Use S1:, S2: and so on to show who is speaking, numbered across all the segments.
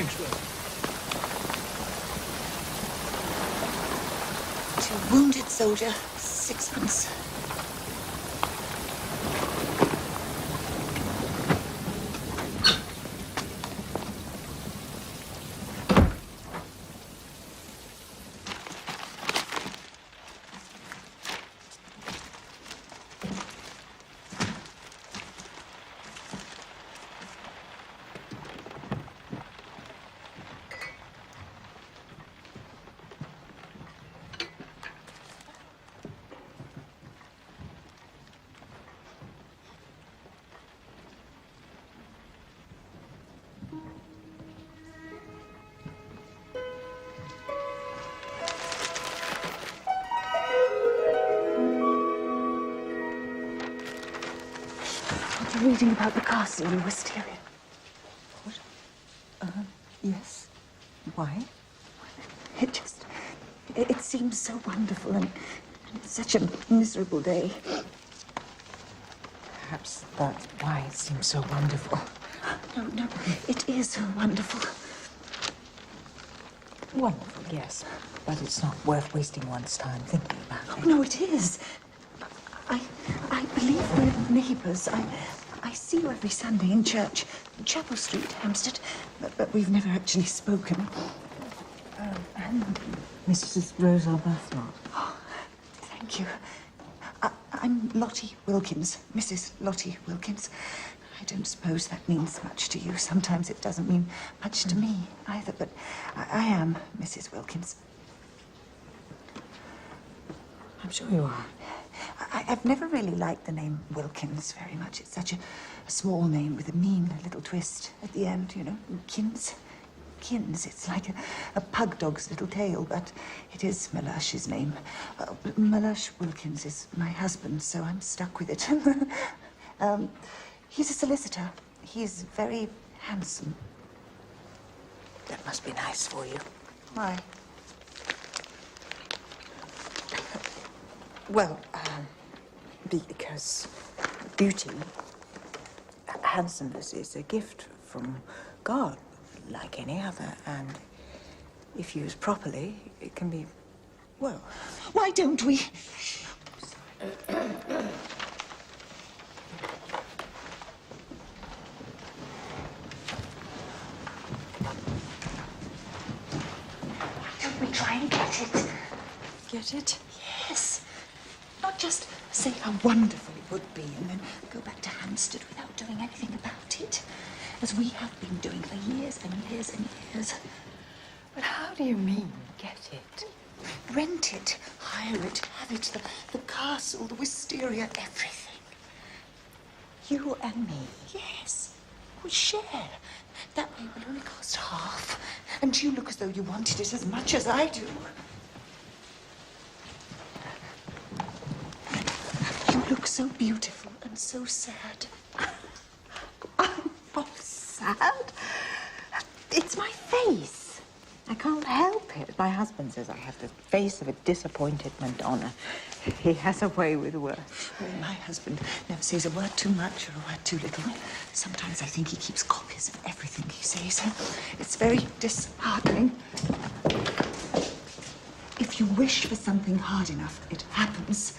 S1: Thanks, Will.
S2: To a wounded soldier, 6 months. Reading about the castle in Wisteria.
S3: What? Yes. Why?
S2: It seems so wonderful and it's such a miserable day.
S3: Perhaps that's why it seems so wonderful.
S2: No, it is wonderful.
S3: Wonderful, yes. But it's not worth wasting one's time thinking about it.
S2: Oh, no, it is. I believe we're neighbours. I see you every Sunday in church, Chapel Street, Hampstead, but we've never actually spoken.
S3: And Mrs. Rose Arbuthnot.
S2: Oh, thank you. I'm Lottie Wilkins, Mrs. Lottie Wilkins. I don't suppose that means much to you. Sometimes it doesn't mean much to me either, but I am Mrs. Wilkins.
S3: I'm sure you are.
S2: I've never really liked the name Wilkins very much. It's such a small name with a mean little twist at the end, you know. Kins. It's like a pug dog's little tail, but it is Mellersh's name. Mellersh Wilkins is my husband, so I'm stuck with it. He's a solicitor. He's very handsome.
S3: That must be nice for you.
S2: Why?
S3: Well, because beauty, handsomeness is a gift from God, like any other, and if used properly, it can be, well...
S2: Why don't we? Don't we try and get it?
S3: Get it?
S2: Yes. Not just say how wonderful it would be and then go back to Hampstead without doing anything about it, as we have been doing for years and years and years.
S3: But how do you mean, get it?
S2: Rent it, hire it, have it, the castle, the wisteria, everything.
S3: You and me?
S2: Yes. We share. That way it will only cost half. And you look as though you wanted it as much as I do. You look so beautiful and so sad.
S3: I'm not sad. It's my face. I can't help it. My husband says I have the face of a disappointed Madonna. He has a way with words.
S2: Well, my husband never says a word too much or a word too little. Sometimes I think he keeps copies of everything he says. It's very disheartening. If you wish for something hard enough, it happens.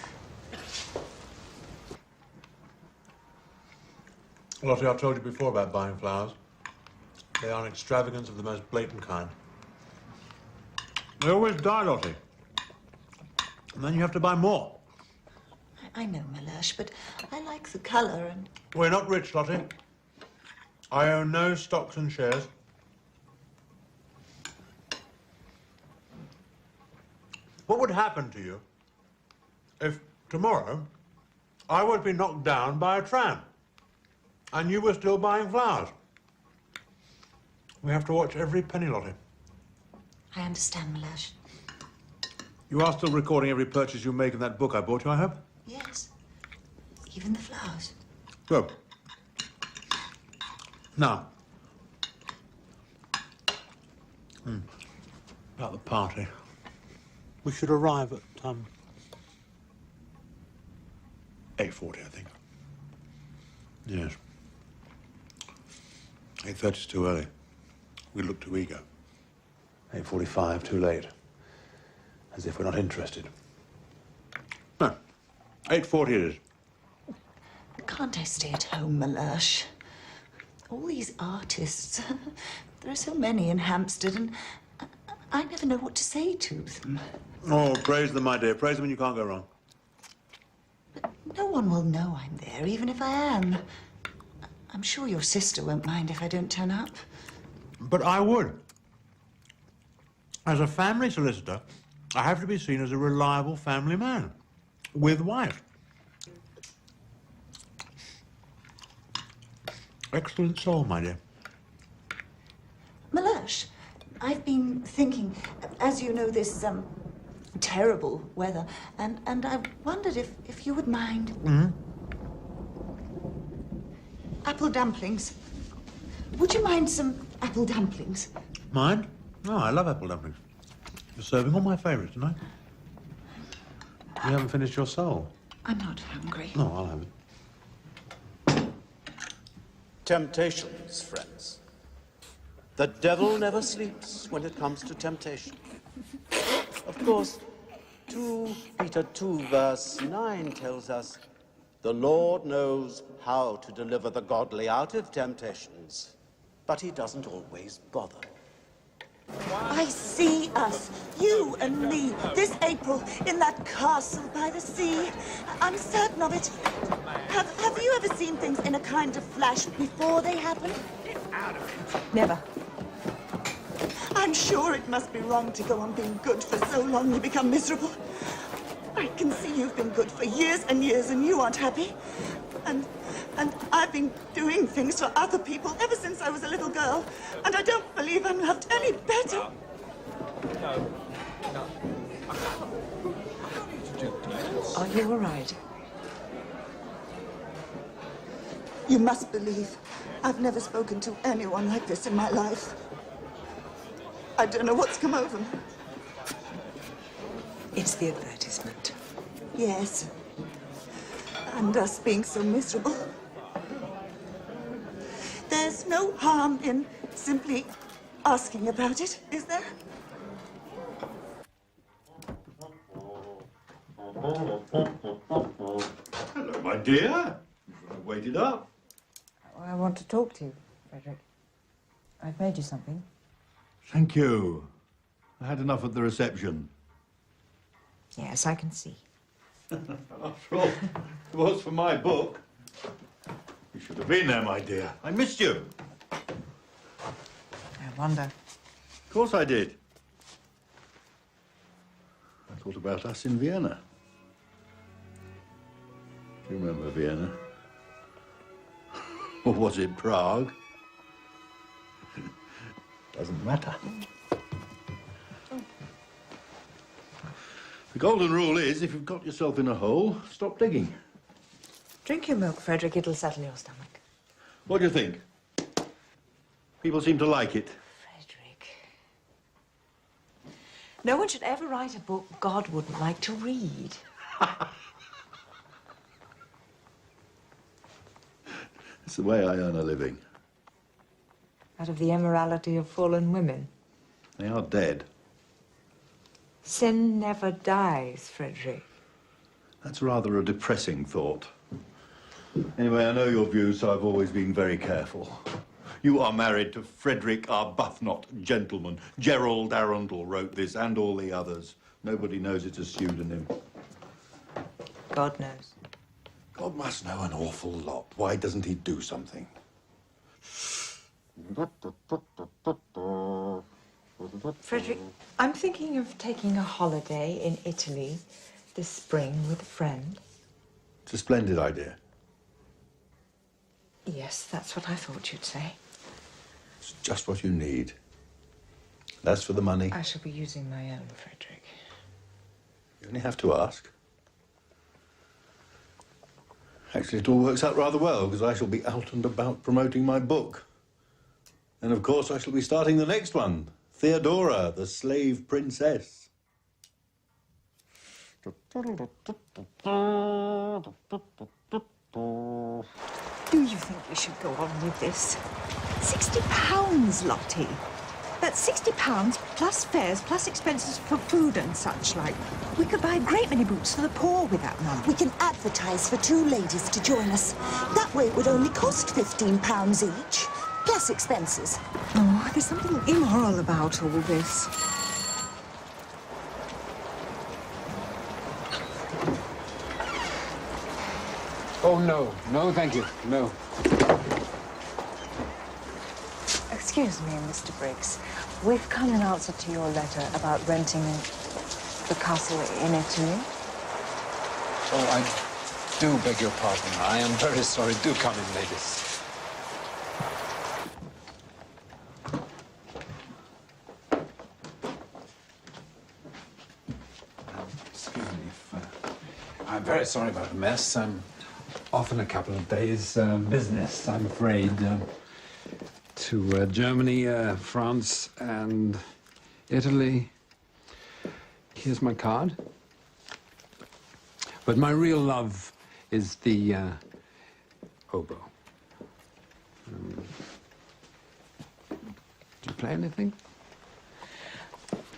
S1: Lottie, I've told you before about buying flowers. They are an extravagance of the most blatant kind. They always die, Lottie. And then you have to buy more.
S2: I know, Mellersh, but I like the colour and...
S1: We're not rich, Lottie. I own no stocks and shares. What would happen to you if tomorrow I would be knocked down by a tram and you were still buying flowers? We have to watch every penny, Lottie.
S2: I understand, Mellersh.
S1: You are still recording every purchase you make in that book I bought you, I hope?
S2: Yes. Even the flowers.
S1: Good. Now. About the party. We should arrive at, 8:40, I think. Yes. 8:30 is too early. we look too eager. 8:45, too late. As if we're not interested. No, 8:40 it is.
S2: Can't I stay at home, Mellersh? All these artists. There are so many in Hampstead, and I never know what to say to them.
S1: Oh, praise them, my dear. Praise them and you can't go wrong.
S2: But no one will know I'm there, even if I am. I'm sure your sister won't mind if I don't turn up.
S1: But I would. As a family solicitor, I have to be seen as a reliable family man. With wife. Excellent soul, my dear.
S2: Mellersh, I've been thinking, as you know, this, terrible weather, and I wondered if you would mind...
S1: Mm-hmm.
S2: Apple dumplings. Would you mind some apple dumplings?
S1: Mind? No, I love apple dumplings. You're serving all my favourites tonight. You haven't finished your soul.
S2: I'm not hungry.
S1: No, I'll have it.
S4: Temptations, friends. The devil never sleeps when it comes to temptation. Of course, 2 Peter 2 verse 9 tells us, the Lord knows how to deliver the godly out of temptations, but he doesn't always bother.
S2: I see us, you and me, this April, in that castle by the sea. I'm certain of it. Have you ever seen things in a kind of flash before they happen?
S3: Never.
S2: I'm sure it must be wrong to go on being good for so long you become miserable. I can see you've been good for years and years and you aren't happy. And I've been doing things for other people ever since I was a little girl. And I don't believe I'm loved any better.
S5: No.
S3: Are you all right?
S2: You must believe I've never spoken to anyone like this in my life. I don't know what's come over me.
S3: It's the advertisement.
S2: Yes. And us being so miserable. There's no harm in simply asking about it, is there?
S6: Hello, my dear. I waited up.
S3: I want to talk to you, Frederick. I've made you something.
S6: Thank you. I had enough at the reception.
S3: Yes, I can see.
S6: After all, it was for my book. You should have been there, my dear. I missed you.
S3: I wonder.
S6: Of course I did. I thought about us in Vienna. Do you remember Vienna? Or was it Prague? Doesn't matter. The golden rule is, if you've got yourself in a hole, stop digging.
S3: Drink your milk, Frederick. It'll settle your stomach.
S6: What do you think? People seem to like it.
S3: Frederick. No one should ever write a book God wouldn't like to read.
S6: It's the way I earn a living.
S3: Out of the immorality of fallen women.
S6: They are dead.
S3: Sin never dies, Frederick.
S6: That's rather a depressing thought. Anyway, I know your views, so I've always been very careful. You are married to Frederick Arbuthnot, gentleman. Gerald Arundel wrote this, and all the others. Nobody knows it's a pseudonym.
S3: God knows.
S6: God must know an awful lot. Why doesn't he do something?
S3: Frederick, I'm thinking of taking a holiday in Italy this spring with a friend.
S6: It's a splendid idea.
S3: Yes, that's what I thought you'd say.
S6: It's just what you need. As for the money,
S3: I shall be using my own, Frederick.
S6: you only have to ask. Actually, it all works out rather well, because I shall be out and about promoting my book. And, of course, I shall be starting the next one, Theodora, the Slave Princess.
S2: Do you think we should go on with this? £60, Lottie.
S3: That's £60 plus fares, plus expenses for food and such like. We could buy a great many boots for the poor with that money.
S2: We can advertise for 2 ladies to join us. That way it would only cost £15 each, plus expenses.
S3: Oh, there's something immoral about all this.
S5: Oh, no. No, thank you. No.
S7: Excuse me, Mr. Briggs. We've come in answer to your letter about renting the castle in Italy.
S5: Oh, I do beg your pardon. I am very sorry. Do come in, ladies. Excuse me if... I'm very sorry about the mess. I'm off in a couple of days' business, I'm afraid. To Germany, France, and Italy. Here's my card. But my real love is the oboe. Do you play anything?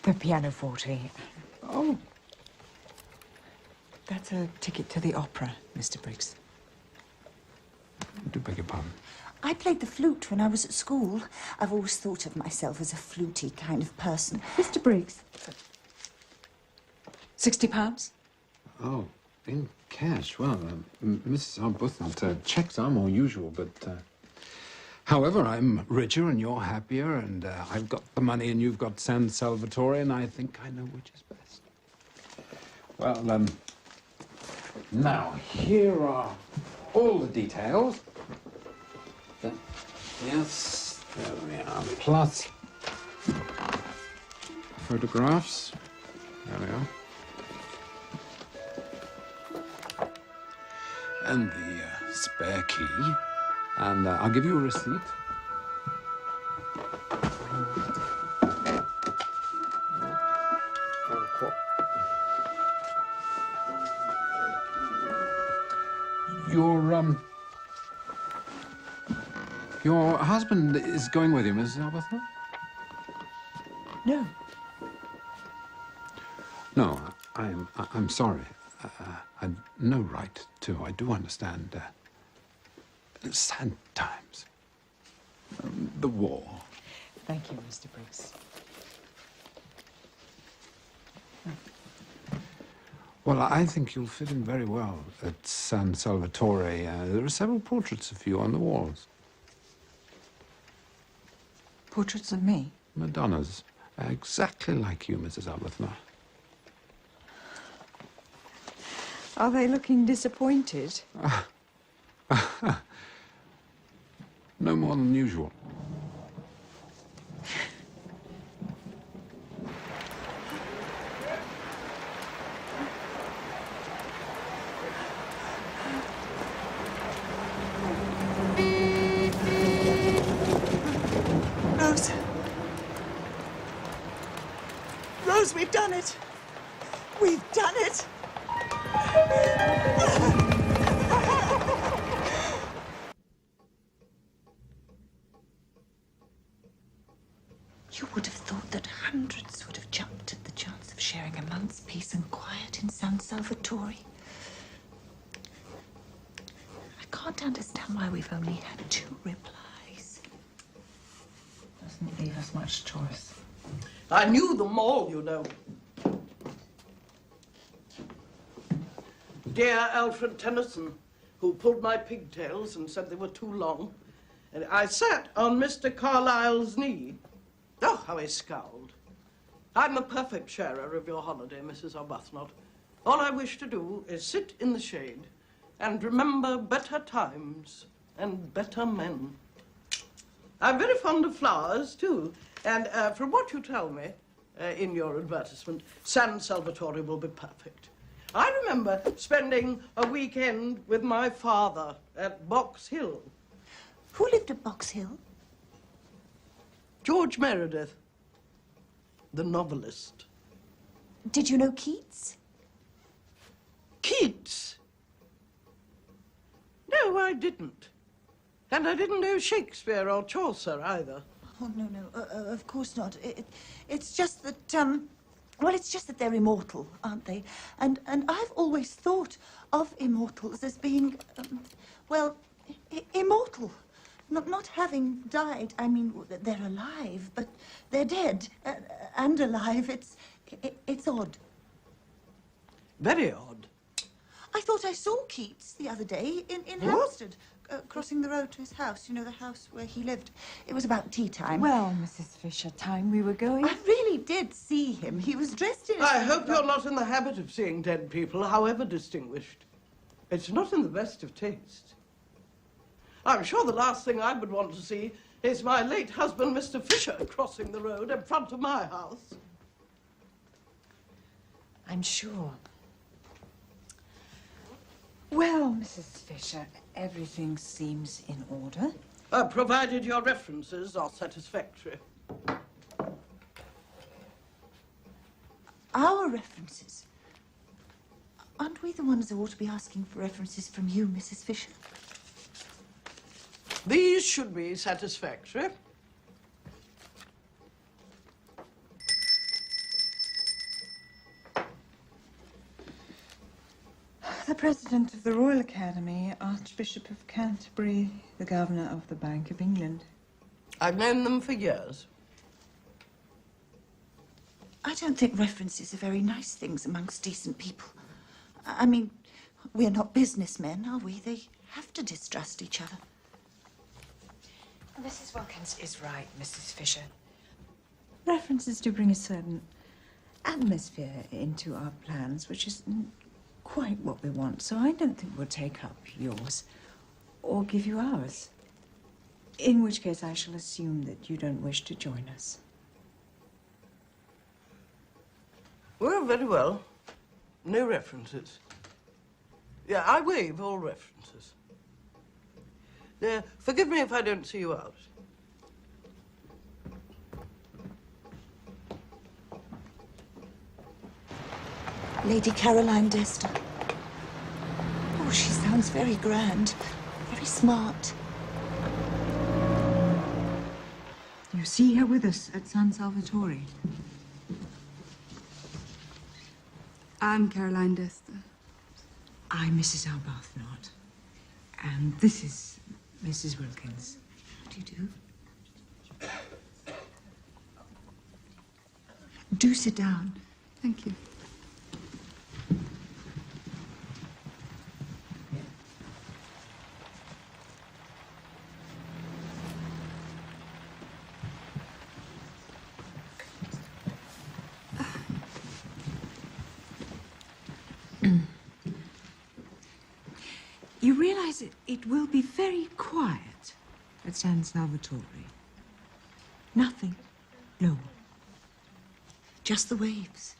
S3: The pianoforte.
S5: Oh.
S3: That's a ticket to the opera, Mr. Briggs.
S5: I do beg your pardon.
S2: I played the flute when I was at school. I've always thought of myself as a fluty kind of person.
S3: Mr. Briggs. £60?
S5: Oh, in cash. Well, Mrs. Arbuthnot, checks are more usual, but... However, I'm richer and you're happier, and I've got the money and you've got San Salvatore, and I think I know which is best. Well, now, here are all the details. Yes, there we are. Plus photographs. There we are. And the spare key. And I'll give you a receipt. Your husband is going with you, Mrs. Arbuthnot?
S3: No.
S5: No, I'm sorry. I've no right to. I do understand. Sad times. The war.
S3: Thank you, Mr. Briggs.
S5: Well, I think you'll fit in very well at San Salvatore. There are several portraits of you on the walls.
S3: Portraits of me?
S5: Madonnas. Exactly like you, Mrs. Arbuthnot.
S3: Are they looking disappointed?
S5: No more than usual.
S2: Rose. Rose, we've done it. We've done it. You would have thought that hundreds would have jumped at the chance of sharing a month's peace and quiet in San Salvatore. I can't understand why we've only had 2 replies.
S7: Doesn't leave us much choice.
S8: I knew them all, you know. Dear Alfred Tennyson, who pulled my pigtails and said they were too long. And I sat on Mr. Carlyle's knee. Oh, how he scowled. I'm a perfect sharer of your holiday, Mrs. Arbuthnot. All I wish to do is sit in the shade and remember better times and better men. I'm very fond of flowers, too. And from what you tell me in your advertisement, San Salvatore will be perfect. I remember spending a weekend with my father at Box Hill.
S2: Who lived at Box Hill?
S8: George Meredith, the novelist.
S2: Did you know Keats?
S8: Keats? No, I didn't. And I didn't know Shakespeare or Chaucer either.
S2: Oh, no, of course not. It's just that, well, it's just that they're immortal, aren't they? And I've always thought of immortals as being, well, immortal. Not having died. I mean, they're alive, but they're dead and alive. It's odd.
S8: Very odd.
S2: I thought I saw Keats the other day in Hampstead, crossing the road to his house. You know, the house where he lived. It was about tea time.
S3: Well, Mrs. Fisher, time we were going.
S2: I really did see him. He was dressed in...
S8: I hope you're not in the habit of seeing dead people, however distinguished. It's not in the best of taste. I'm sure the last thing I would want to see is my late husband, Mr. Fisher, crossing the road in front of my house.
S3: I'm sure. Well, Mrs. Fisher, everything seems in order.
S8: Provided your references are satisfactory.
S2: Our references? Aren't we the ones who ought to be asking for references from you, Mrs. Fisher?
S8: These should be satisfactory.
S3: The President of the Royal Academy, Archbishop of Canterbury, the Governor of the Bank of England.
S8: I've known them for years.
S2: I don't think references are very nice things amongst decent people. I mean, we're not businessmen, are we? They have to distrust each other.
S3: Mrs. Wilkins is right, Mrs. Fisher. References do bring a certain atmosphere into our plans, which isn't quite what we want, so I don't think we'll take up yours or give you ours. In which case, I shall assume that you don't wish to join us.
S8: Well, very well. No references. Yeah, I waive all references. Forgive me if I don't see you out.
S2: Lady Caroline Dester. Oh, she sounds very grand, very smart.
S3: You see her with us at San Salvatore.
S9: I'm Caroline Dester.
S3: I'm Mrs. Arbuthnot. And this is Mrs. Wilkins.
S2: How do you do? Do sit down.
S9: Thank you.
S3: You realize it will be very quiet at San Salvatore. Nothing. No.
S2: Just the waves.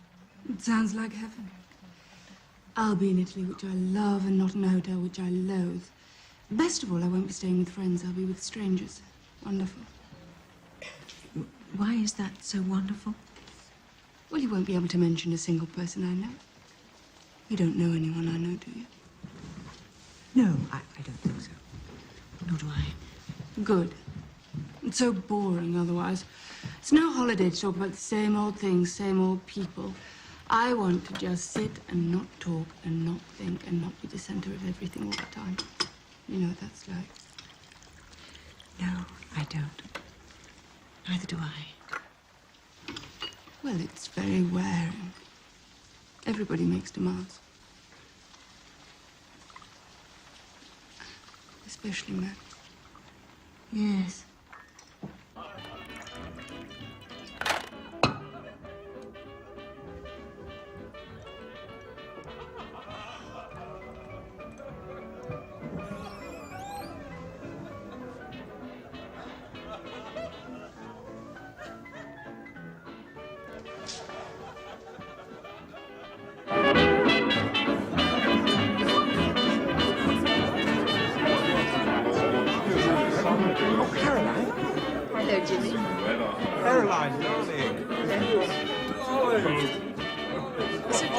S9: It sounds like heaven. I'll be in Italy, which I love, and not in a hotel, which I loathe. Best of all, I won't be staying with friends. I'll be with strangers. Wonderful.
S3: Why is that so wonderful?
S9: Well, you won't be able to mention a single person I know. You don't know anyone I know, do you?
S3: No, I don't think so.
S2: Nor do I.
S9: Good. It's so boring otherwise. It's no holiday to talk about the same old things, same old people. I want to just sit and not talk and not think and not be the center of everything all the time. You know what that's like.
S3: No, I don't.
S2: Neither do I.
S9: Well, it's very wearing. Everybody makes demands. Especially men.
S2: Yes.
S5: Caroline, darling.
S7: Is it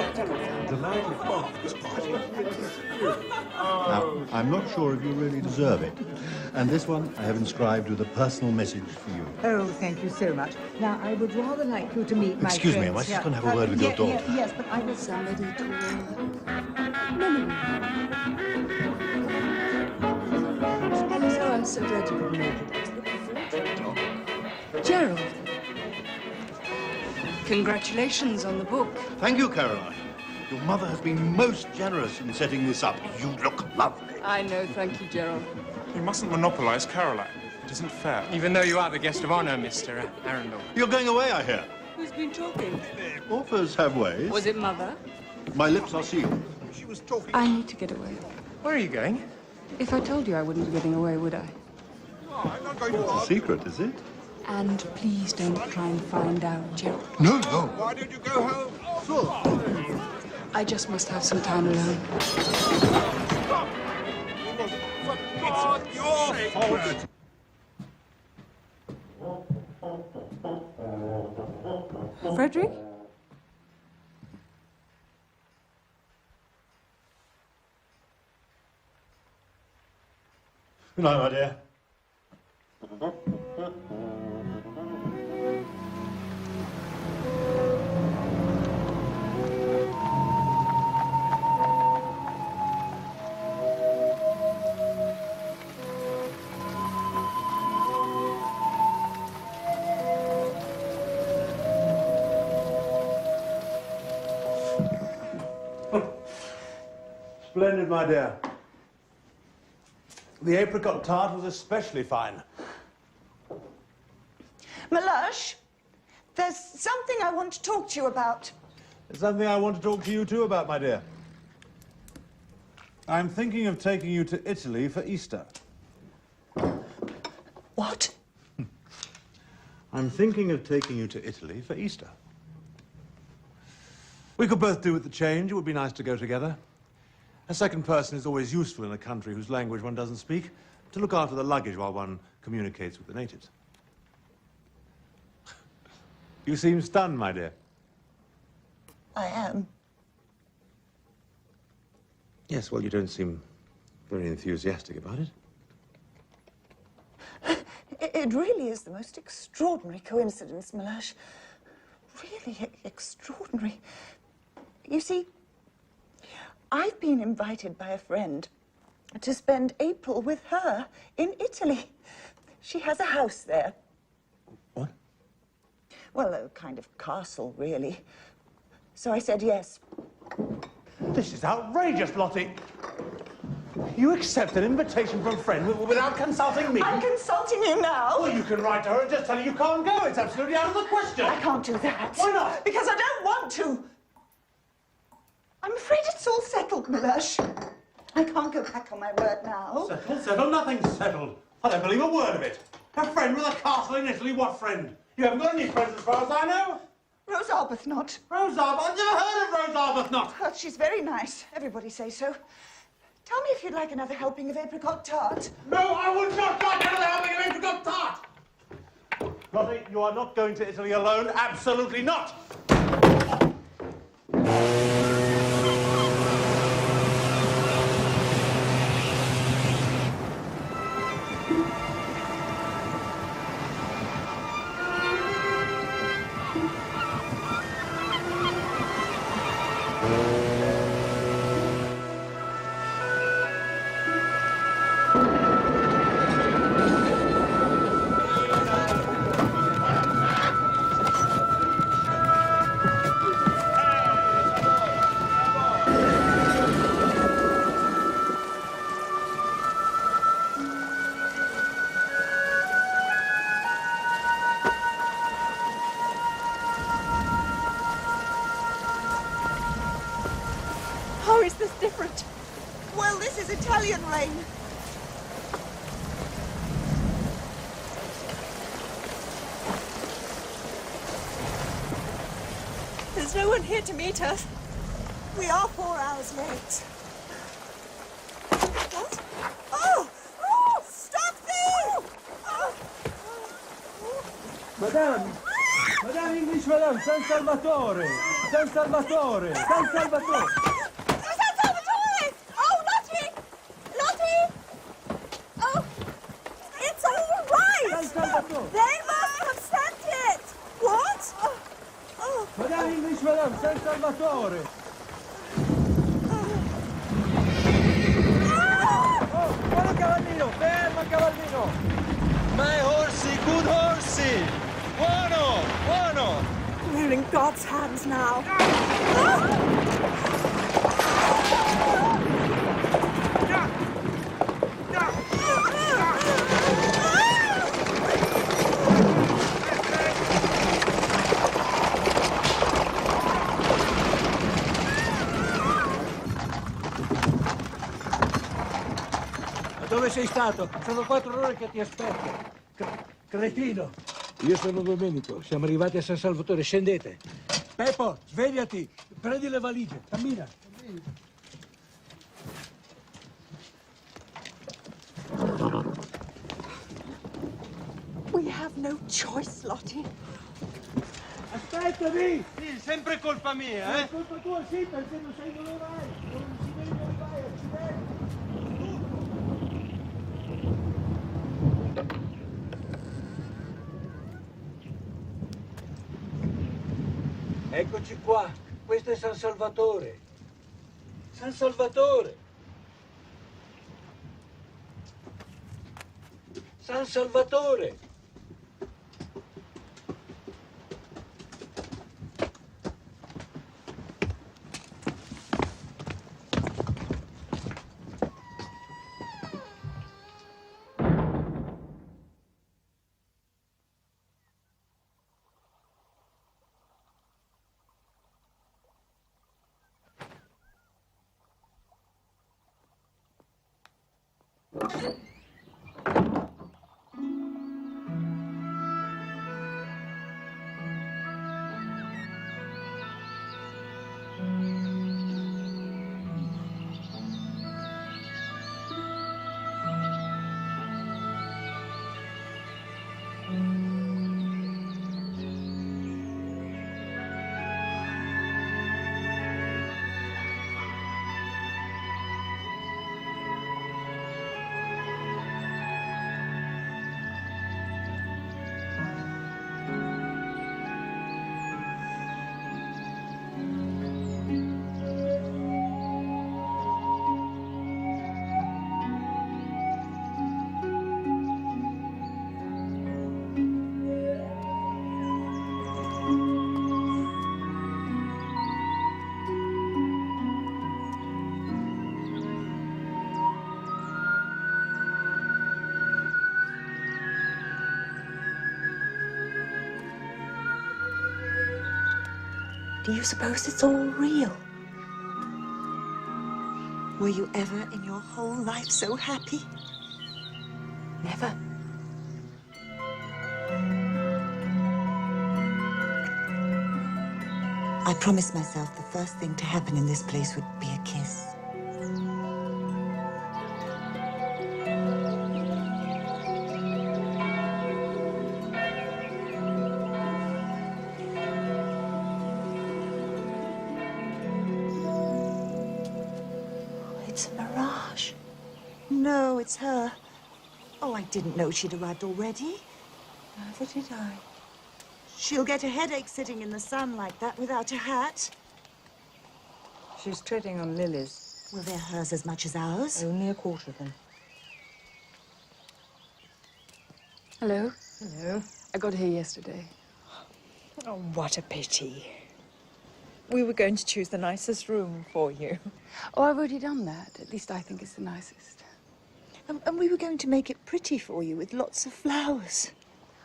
S6: Now, I'm not sure if you really deserve it. And this one I have inscribed with a personal message for you.
S2: Oh, thank you so much. Now, I would rather like you to meet my
S6: Excuse me,
S2: friends.
S6: am I just going to have a word with your daughter?
S2: Yes, but I will...
S9: Somebody to... No. So I'm so glad you could make it. I was looking forward to it. Gerald. Congratulations on the book.
S6: Thank you, Caroline. Your mother has been most generous in setting this up. You look lovely.
S9: I know, thank you, Gerald.
S10: You mustn't monopolise Caroline. It isn't fair. Even though you are the guest of honour, Mr. Arundel.
S6: You're going away, I hear.
S9: Who's been talking?
S6: Authors have ways.
S9: Was it Mother?
S6: My lips are sealed. She was talking...
S9: I need to get away.
S10: Where are you going?
S9: If I told you, I wouldn't be getting away, would I?
S6: It's a secret, is it?
S9: And please don't try and find out, Gerald.
S6: No, no.
S10: Why don't you go home?
S9: I just must have some time alone.
S10: It's your fault.
S9: Frederick?
S6: Good night, my dear.
S1: Splendid, my dear. The apricot tart was especially fine.
S2: Melush, there's something I want to talk to you about.
S1: There's something I want to talk to you too about, my dear. I'm thinking of taking you to Italy for Easter.
S2: What?
S1: I'm thinking of taking you to Italy for Easter. We could both do with the change. It would be nice to go together. A second person is always useful in a country whose language one doesn't speak, to look after the luggage while one communicates with the natives. You seem stunned, my dear.
S2: I am.
S1: Yes, well, you don't seem very enthusiastic about it.
S2: It really is the most extraordinary coincidence, Melush. Really extraordinary. You see, I've been invited by a friend to spend April with her in Italy. She has a house there.
S1: What?
S2: Well, a kind of castle, really. So I said yes.
S1: This is outrageous, Lottie. You accept an invitation from a friend without consulting me?
S2: I'm consulting you now.
S1: Well, you can write to her and just tell her you can't go. It's absolutely out of the question.
S2: I can't do that.
S1: Why not?
S2: Because I don't want to. I'm afraid it's all settled, Melush. I can't go back on my word now.
S1: Settled? Nothing's settled. I don't believe a word of it. A friend with a castle in Italy? What friend? You haven't got any friends as far as I know.
S2: Rose Arbuthnot.
S1: Rose Arbuthnot? I've never heard of Rose Arbuthnot.
S2: Oh, she's very nice. Everybody says so. Tell me if you'd like another helping of apricot tart.
S1: No, I would not like another helping of apricot tart. Lottie, you are not going to Italy alone. Absolutely not.
S2: How is this different? Well, this is Italian rain. There's no one here to meet us. We are 4 hours late. What? Oh! Oh! Stop this! Oh!
S11: Madame! Madame English Madame, San Salvatore! San Salvatore! San Salvatore!
S12: San Salvatore! Oh, Lottie! Lottie! Oh, it's all right!
S11: San Salvatore!
S12: They must have sent it! What? Oh.
S11: Madame English, madame, San Salvatore! Oh, buono cavallino! Ferma cavallino! My horsey, good horsey! Buono! Buono!
S12: We're in God's hands now.
S11: Dove sei stato? Sono 4 ore che ti aspetto. Cretino. Io sono Domenico. Siamo arrivati a San Salvatore. Scendete. Peppo, svegliati. Prendi le valigie. Cammina.
S12: We have no choice, Lottie.
S11: Aspettami! Sì, sempre colpa mia, eh? È colpa tua, sì, perché non sai dove vai. Non si vede dove vai, accidenti. Eccoci qua, questo è San Salvatore. San Salvatore. San Salvatore.
S2: Do you suppose it's all real? Were you ever in your whole life so happy? Never. I promised myself the first thing to happen in this place would be a kiss.
S12: It's a mirage.
S2: No, it's her. Oh, I didn't know she'd arrived already.
S12: Neither did I.
S2: She'll get a headache sitting in the sun like that without a hat.
S3: She's treading on lilies.
S2: Well, they're hers as much as ours.
S3: Only a quarter of them.
S9: Hello?
S3: Hello.
S9: I got here yesterday.
S3: Oh, what a pity. We were going to choose the nicest room for you.
S9: Oh, I've already done that. At least I think it's the nicest.
S2: And we were going to make it pretty for you with lots of flowers.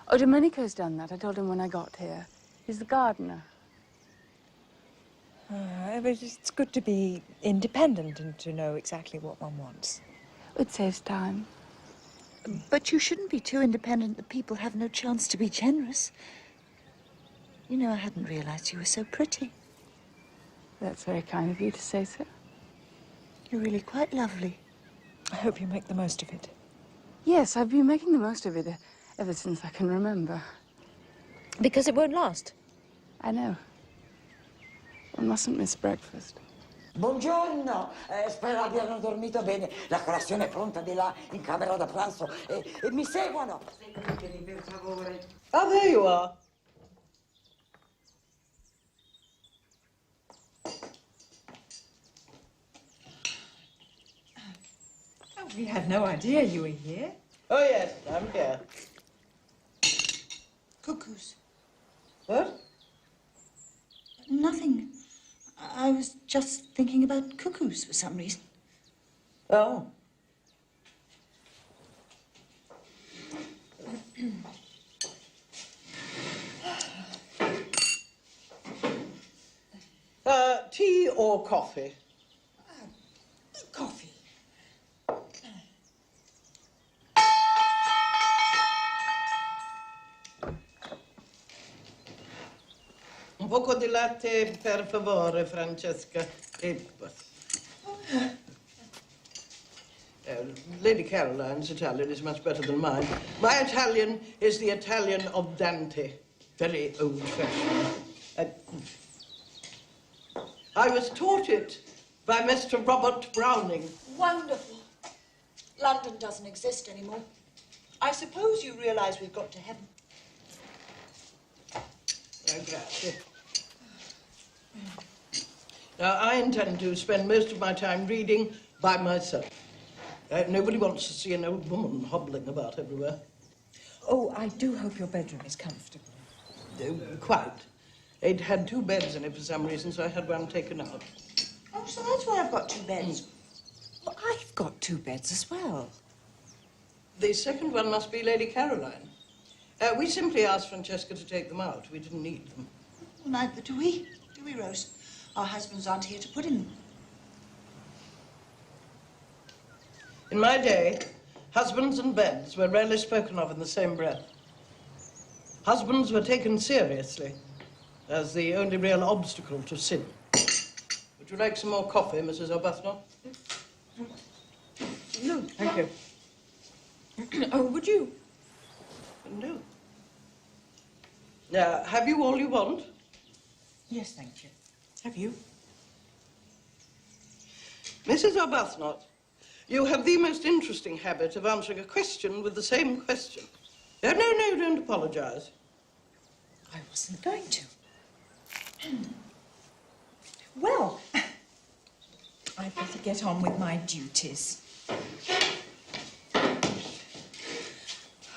S9: Oh, Domenico's done that. I told him when I got here. He's the gardener.
S3: But it's good to be independent and to know exactly what one wants.
S9: It saves time.
S2: But you shouldn't be too independent that people have no chance to be generous. You know, I hadn't realized you were so pretty.
S9: That's very kind of you to say so.
S2: You're really quite lovely.
S3: I hope you make the most of it.
S9: Yes, I've been making the most of it ever since I can remember.
S3: Because it won't last.
S9: I know. One mustn't miss breakfast.
S13: Buongiorno, spero abbiano dormito bene. La colazione è pronta di là in camera da pranzo e mi seguono. Seguitemi, per favore.
S8: Oh, there you are.
S3: Oh, we had no idea you were here.
S8: Oh, yes, I'm here.
S2: Cuckoos.
S8: What?
S2: Nothing. I was just thinking about cuckoos for some reason.
S8: Oh. Tea or coffee?
S2: Coffee.
S8: Un poco di latte, per favore, Francesca. Lady Caroline's Italian is much better than mine. My Italian is the Italian of Dante. Very old-fashioned. I was taught it by Mr. Robert Browning.
S2: Wonderful. London doesn't exist anymore. I suppose you realize we've got to heaven.
S8: Oh, grazie. Now, I intend to spend most of my time reading by myself. Nobody wants to see an old woman hobbling about everywhere.
S3: Oh, I do hope your bedroom is comfortable.
S8: Quite. It had 2 beds in it for some reason, so I had one taken out.
S2: Oh, so that's why I've got 2 beds.
S3: Well, I've got 2 beds as well.
S8: The second one must be Lady Caroline. We simply asked Francesca to take them out. We didn't need them.
S2: Well, neither do we, Rose? Our husbands aren't here to put in them.
S8: In my day, husbands and beds were rarely spoken of in the same breath. Husbands were taken seriously as the only real obstacle to sin. Would you like some more coffee, Mrs. Arbuthnot?
S3: No, thank you. Oh, would you?
S8: No. Now, have you all you want?
S3: Yes, thank you. Have you?
S8: Mrs. Arbuthnot, you have the most interesting habit of answering a question with the same question. No, don't apologize.
S3: I wasn't going to. Well, I'd better get on with my duties.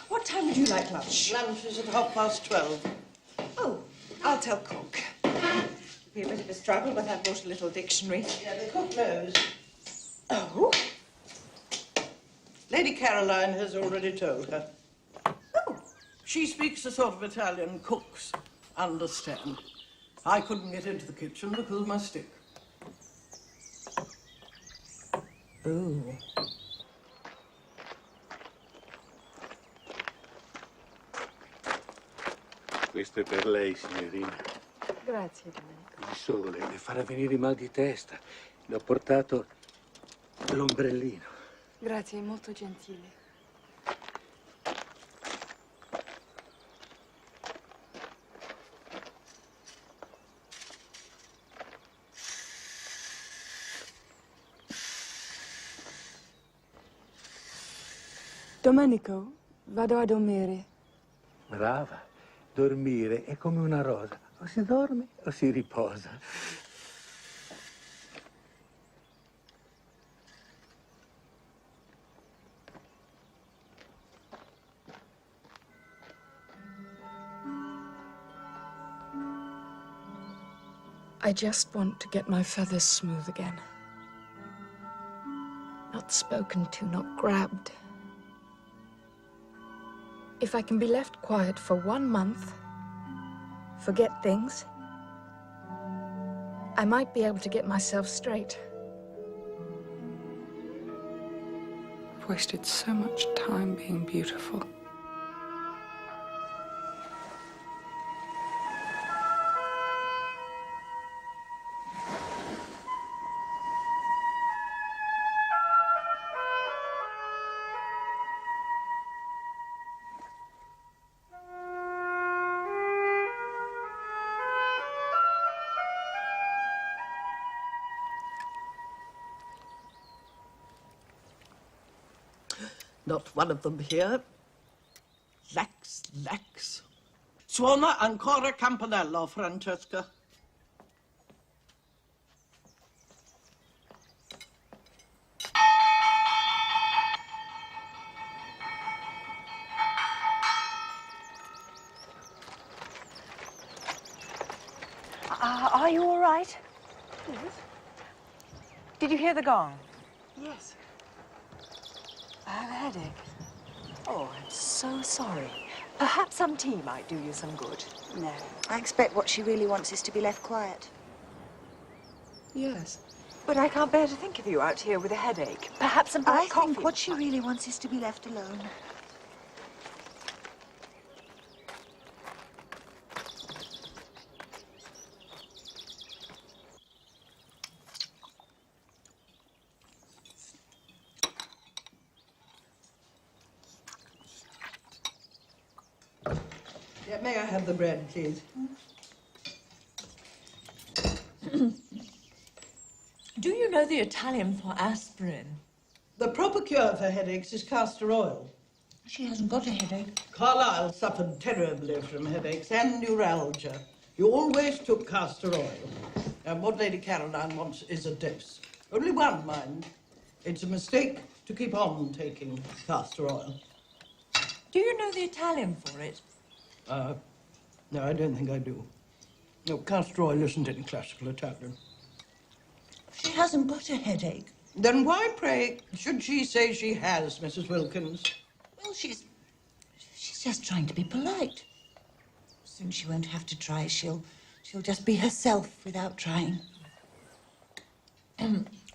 S3: What time would you like lunch?
S8: Lunch is at 12:30.
S3: Oh, I'll tell cook. It'll be a bit of a struggle, but I've brought a little dictionary.
S8: Yeah, the cook knows.
S3: Oh?
S8: Lady Caroline has already told her. Oh. She speaks the sort of Italian cooks understand. I couldn't get into the kitchen because of my stick.
S3: Ooh.
S11: Questo è per lei, signorina.
S9: Grazie, Domenico.
S11: Il sole le farà venire mal di testa. Le ho portato l'ombrellino.
S9: Grazie, è molto gentile. Domenico, vado a dormire.
S11: Brava. Dormire è come una rosa. O si dorme o si riposa.
S9: I just want to get my feathers smooth again. Not spoken to, not grabbed. If I can be left quiet for 1 month, forget things, I might be able to get myself straight. I've wasted so much time being beautiful.
S8: Not one of them here. Lax. Suona ancora campanello, Francesca.
S7: Are you all right? Yes. Did you hear the gong?
S2: Yes.
S7: I have a headache. Oh, I'm so sorry. Perhaps some tea might do you some good.
S2: No. I expect what she really wants is to be left quiet.
S7: Yes. But I can't bear to think of you out here with a headache. Perhaps some black coffee.
S2: I think what she really wants is to be left alone.
S8: Yeah, may I have the bread, please?
S14: Do you know the Italian for aspirin?
S8: The proper cure for headaches is castor oil.
S14: She hasn't got a headache.
S8: Carlyle suffered terribly from headaches and neuralgia. You always took castor oil. And what Lady Caroline wants is a dose. Only one, mind. It's a mistake to keep on taking castor oil.
S14: Do you know the Italian for it?
S8: No, I don't think I do. No, castor oil isn't in classical Italian.
S14: She hasn't got a headache.
S8: Then why, pray, should she say she has, Mrs. Wilkins?
S14: Well, she's just trying to be polite.
S2: Soon she won't have to try. She'll just be herself without trying.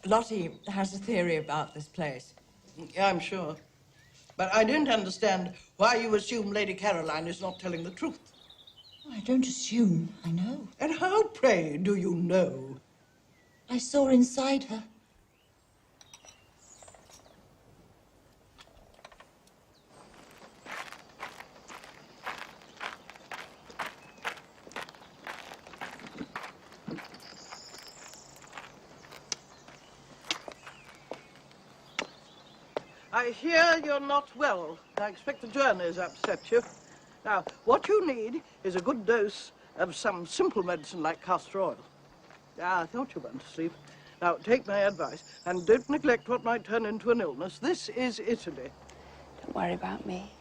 S14: Lottie has a theory about this place.
S8: Yeah, I'm sure. But I don't understand why you assume Lady Caroline is not telling the truth.
S14: I don't assume. I know.
S8: And how, pray, do you know?
S14: I saw inside her.
S8: I hear you're not well. I expect the journey's upset you. Now, what you need is a good dose of some simple medicine like castor oil. I thought you went to sleep. Now, take my advice and don't neglect what might turn into an illness. This is Italy.
S9: Don't worry about me.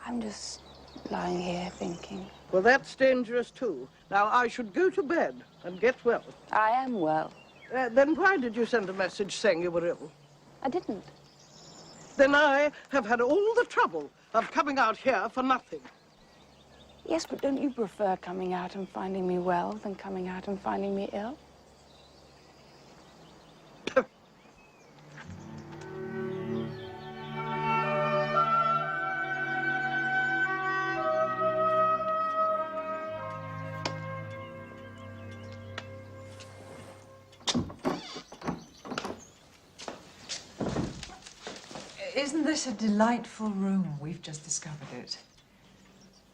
S9: I'm just lying here thinking.
S8: Well, that's dangerous too. Now, I should go to bed and get well.
S9: I am well.
S8: Then why did you send a message saying you were ill?
S9: I didn't.
S8: Then I have had all the trouble of coming out here for nothing.
S9: Yes, but don't you prefer coming out and finding me well than coming out and finding me ill?
S14: Isn't this a delightful room? We've just discovered it.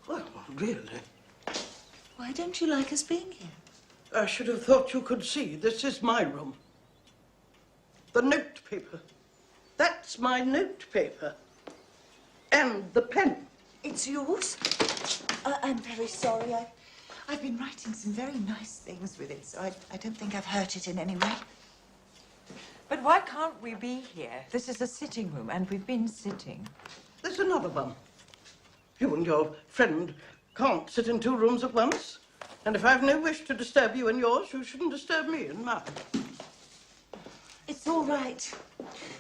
S8: Well, really?
S2: Why don't you like us being here?
S8: I should have thought you could see. This is my room. The note paper. That's my note paper. And the pen.
S2: It's yours? I'm very sorry. I've been writing some very nice things with it, so I don't think I've hurt it in any way.
S14: But why can't we be here? This is a sitting room, and we've been sitting.
S8: There's another one. You and your friend can't sit in two rooms at once. And if I've no wish to disturb you in yours, you shouldn't disturb me in mine.
S2: It's all right.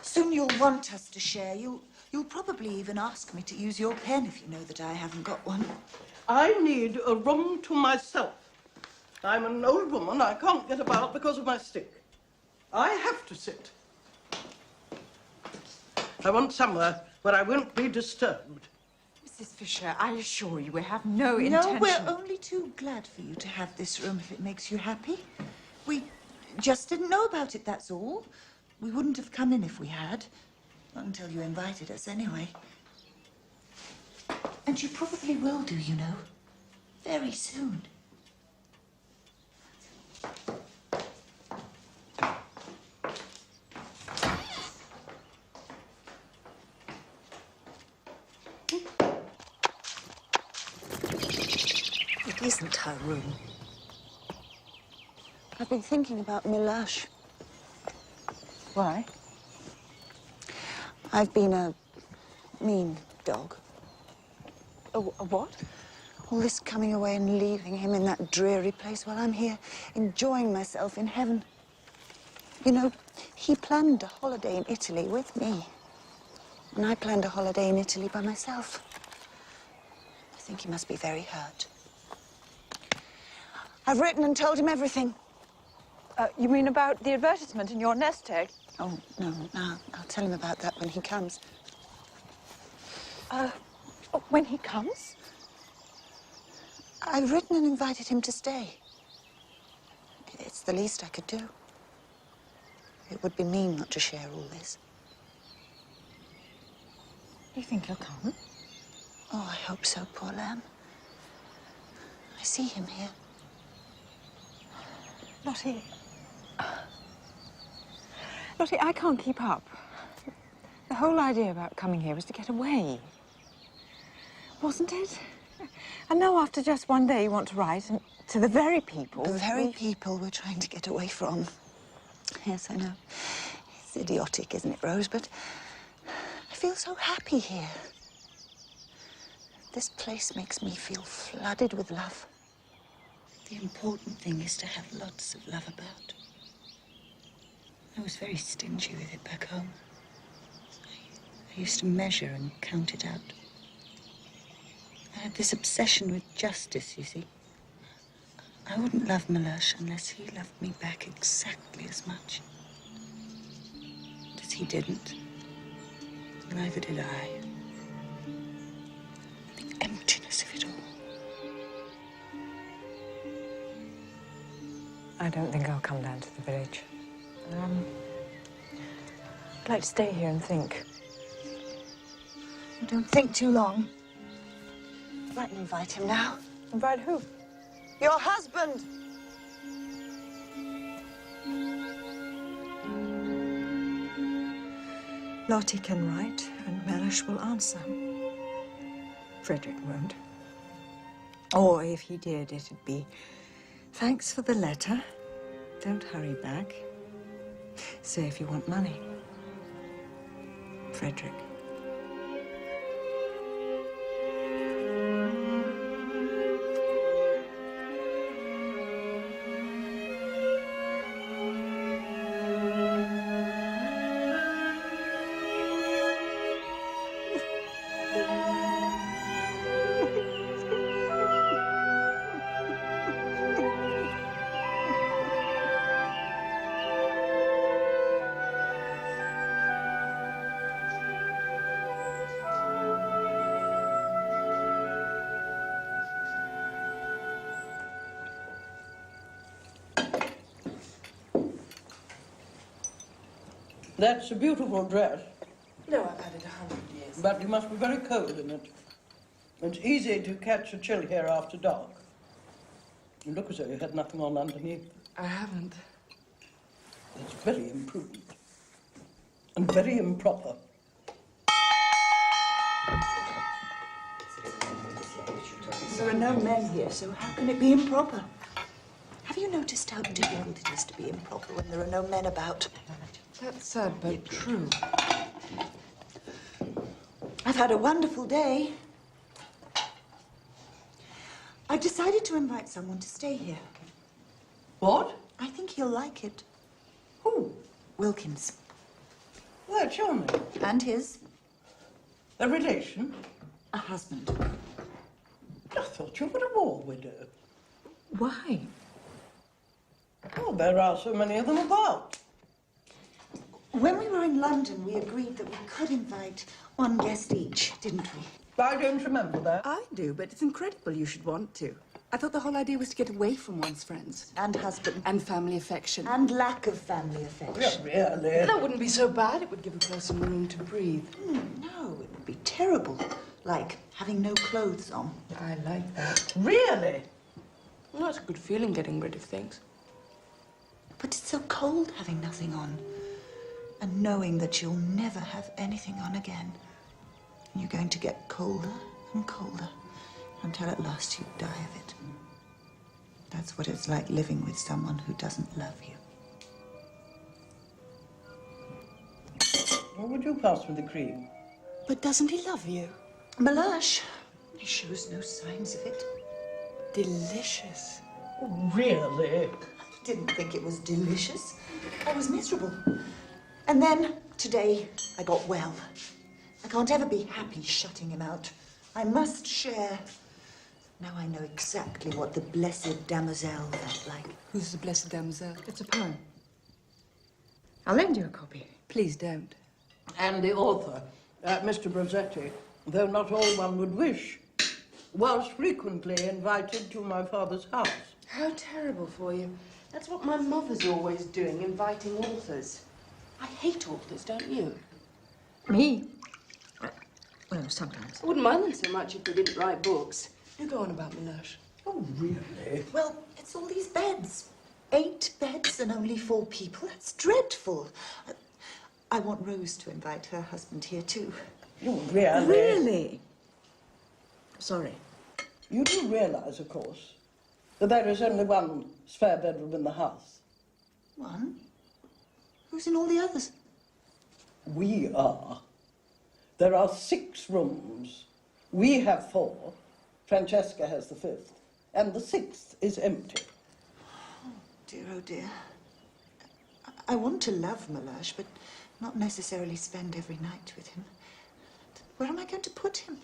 S2: Soon you'll want us to share. You'll probably even ask me to use your pen if you know that I haven't got one.
S8: I need a room to myself. I'm an old woman. I can't get about because of my stick. I have to sit. I want somewhere where I won't be disturbed.
S14: Mrs. Fisher, I assure you we have no intention...
S2: No, we're only too glad for you to have this room if it makes you happy. We just didn't know about it, that's all. We wouldn't have come in if we had. Not until you invited us, anyway. And you probably will do, you know. Very soon. isn't her room. I've been thinking about Milash.
S3: Why?
S2: I've been a mean dog.
S3: A what?
S2: All this coming away and leaving him in that dreary place while I'm here enjoying myself in heaven. You know, he planned a holiday in Italy with me. And I planned a holiday in Italy by myself. I think he must be very hurt. I've written and told him everything.
S3: You mean about the advertisement in your nest egg?
S2: Oh, no, I'll tell him about that when he comes.
S3: When he comes?
S2: I've written and invited him to stay. It's the least I could do. It would be mean not to share all this.
S3: You think he'll come?
S2: Oh, I hope so, poor lamb. I see him here.
S3: Lottie, I can't keep up. The whole idea about coming here was to get away. Wasn't it? I know after just one day you want to write and to the very people...
S2: The very people we're trying to get away from. Yes, I know. It's idiotic, isn't it, Rose? But I feel so happy here. This place makes me feel flooded with love. The important thing is to have lots of love about. I was very stingy with it back home. I used to measure and count it out. I had this obsession with justice, you see. I wouldn't love Milosh unless he loved me back exactly as much. But as he didn't, neither did I. The emptiness of it all.
S3: I don't think I'll come down to the village. I'd like to stay here and think.
S2: Don't think too long. Might invite him now.
S3: Invite who?
S2: Your husband!
S14: Lottie can write, and Mellish will answer. Frederick won't. Or if he did, it'd be, thanks for the letter. Don't hurry back. Say if you want money. Frederick.
S8: That's a beautiful dress.
S7: No, I've had it 100 years.
S8: But you must be very cold in it. It's easy to catch a chill here after dark. You look as though you had nothing on underneath.
S7: I haven't.
S8: It's very imprudent. And very improper.
S2: There are no men here, so how can it be improper? Have you noticed how difficult it is to be improper when there are no men about?
S7: That's sad, but true.
S2: I've had a wonderful day. I've decided to invite someone to stay here.
S8: What?
S2: I think he'll like it.
S8: Who?
S2: Wilkins.
S8: That's your name.
S2: And his.
S8: A relation?
S2: A husband.
S8: I thought you were a war widow.
S14: Why?
S8: Oh, there are so many of them about.
S2: When we were in London, we agreed that we could invite one guest each, didn't we?
S8: I don't remember that.
S7: I do, but it's incredible you should want to. I thought the whole idea was to get away from one's friends.
S2: And husband.
S7: And family affection.
S2: And lack of family affection.
S8: Yeah, really?
S7: That wouldn't be so bad. It would give a person room to breathe.
S2: No, it would be terrible. Like having no clothes on.
S7: I like that.
S8: Really?
S7: Well, that's a good feeling, getting rid of things.
S2: But it's so cold having nothing on. And knowing that you'll never have anything on again. And you're going to get colder and colder until at last you die of it. That's what it's like living with someone who doesn't love you.
S8: What would you pass with the cream?
S7: But doesn't he love you?
S2: Melange. He shows no signs of it.
S7: Delicious.
S8: Oh, really?
S2: I didn't think it was delicious. I was miserable. And then, today, I got well. I can't ever be happy shutting him out. I must share. Now I know exactly what the blessed damoiselle felt like.
S9: Who's the blessed damoiselle?
S7: It's a poem. I'll lend you a copy.
S9: Please don't.
S8: And the author, Mr. Brazetti, though not all one would wish, was frequently invited to my father's house.
S7: How terrible for you. That's what my mother's always doing, inviting authors. I hate authors, don't you?
S14: Me? Well, sometimes.
S7: I wouldn't mind them so much if they didn't write books. You go on about Melange.
S8: Oh, really?
S2: Well, it's all these beds. 8 beds and only 4 people. That's dreadful. I want Rose to invite her husband here, too.
S8: Oh, really?
S14: Really? Sorry.
S8: You do realise, of course, that there is only one spare bedroom in the house.
S2: One? Who's in all the others?
S8: We are. There are 6 rooms. We have 4. Francesca has the 5th. And the 6th is empty.
S2: Oh, dear. I want to love Melange, but not necessarily spend every night with him. Where am I going to put him?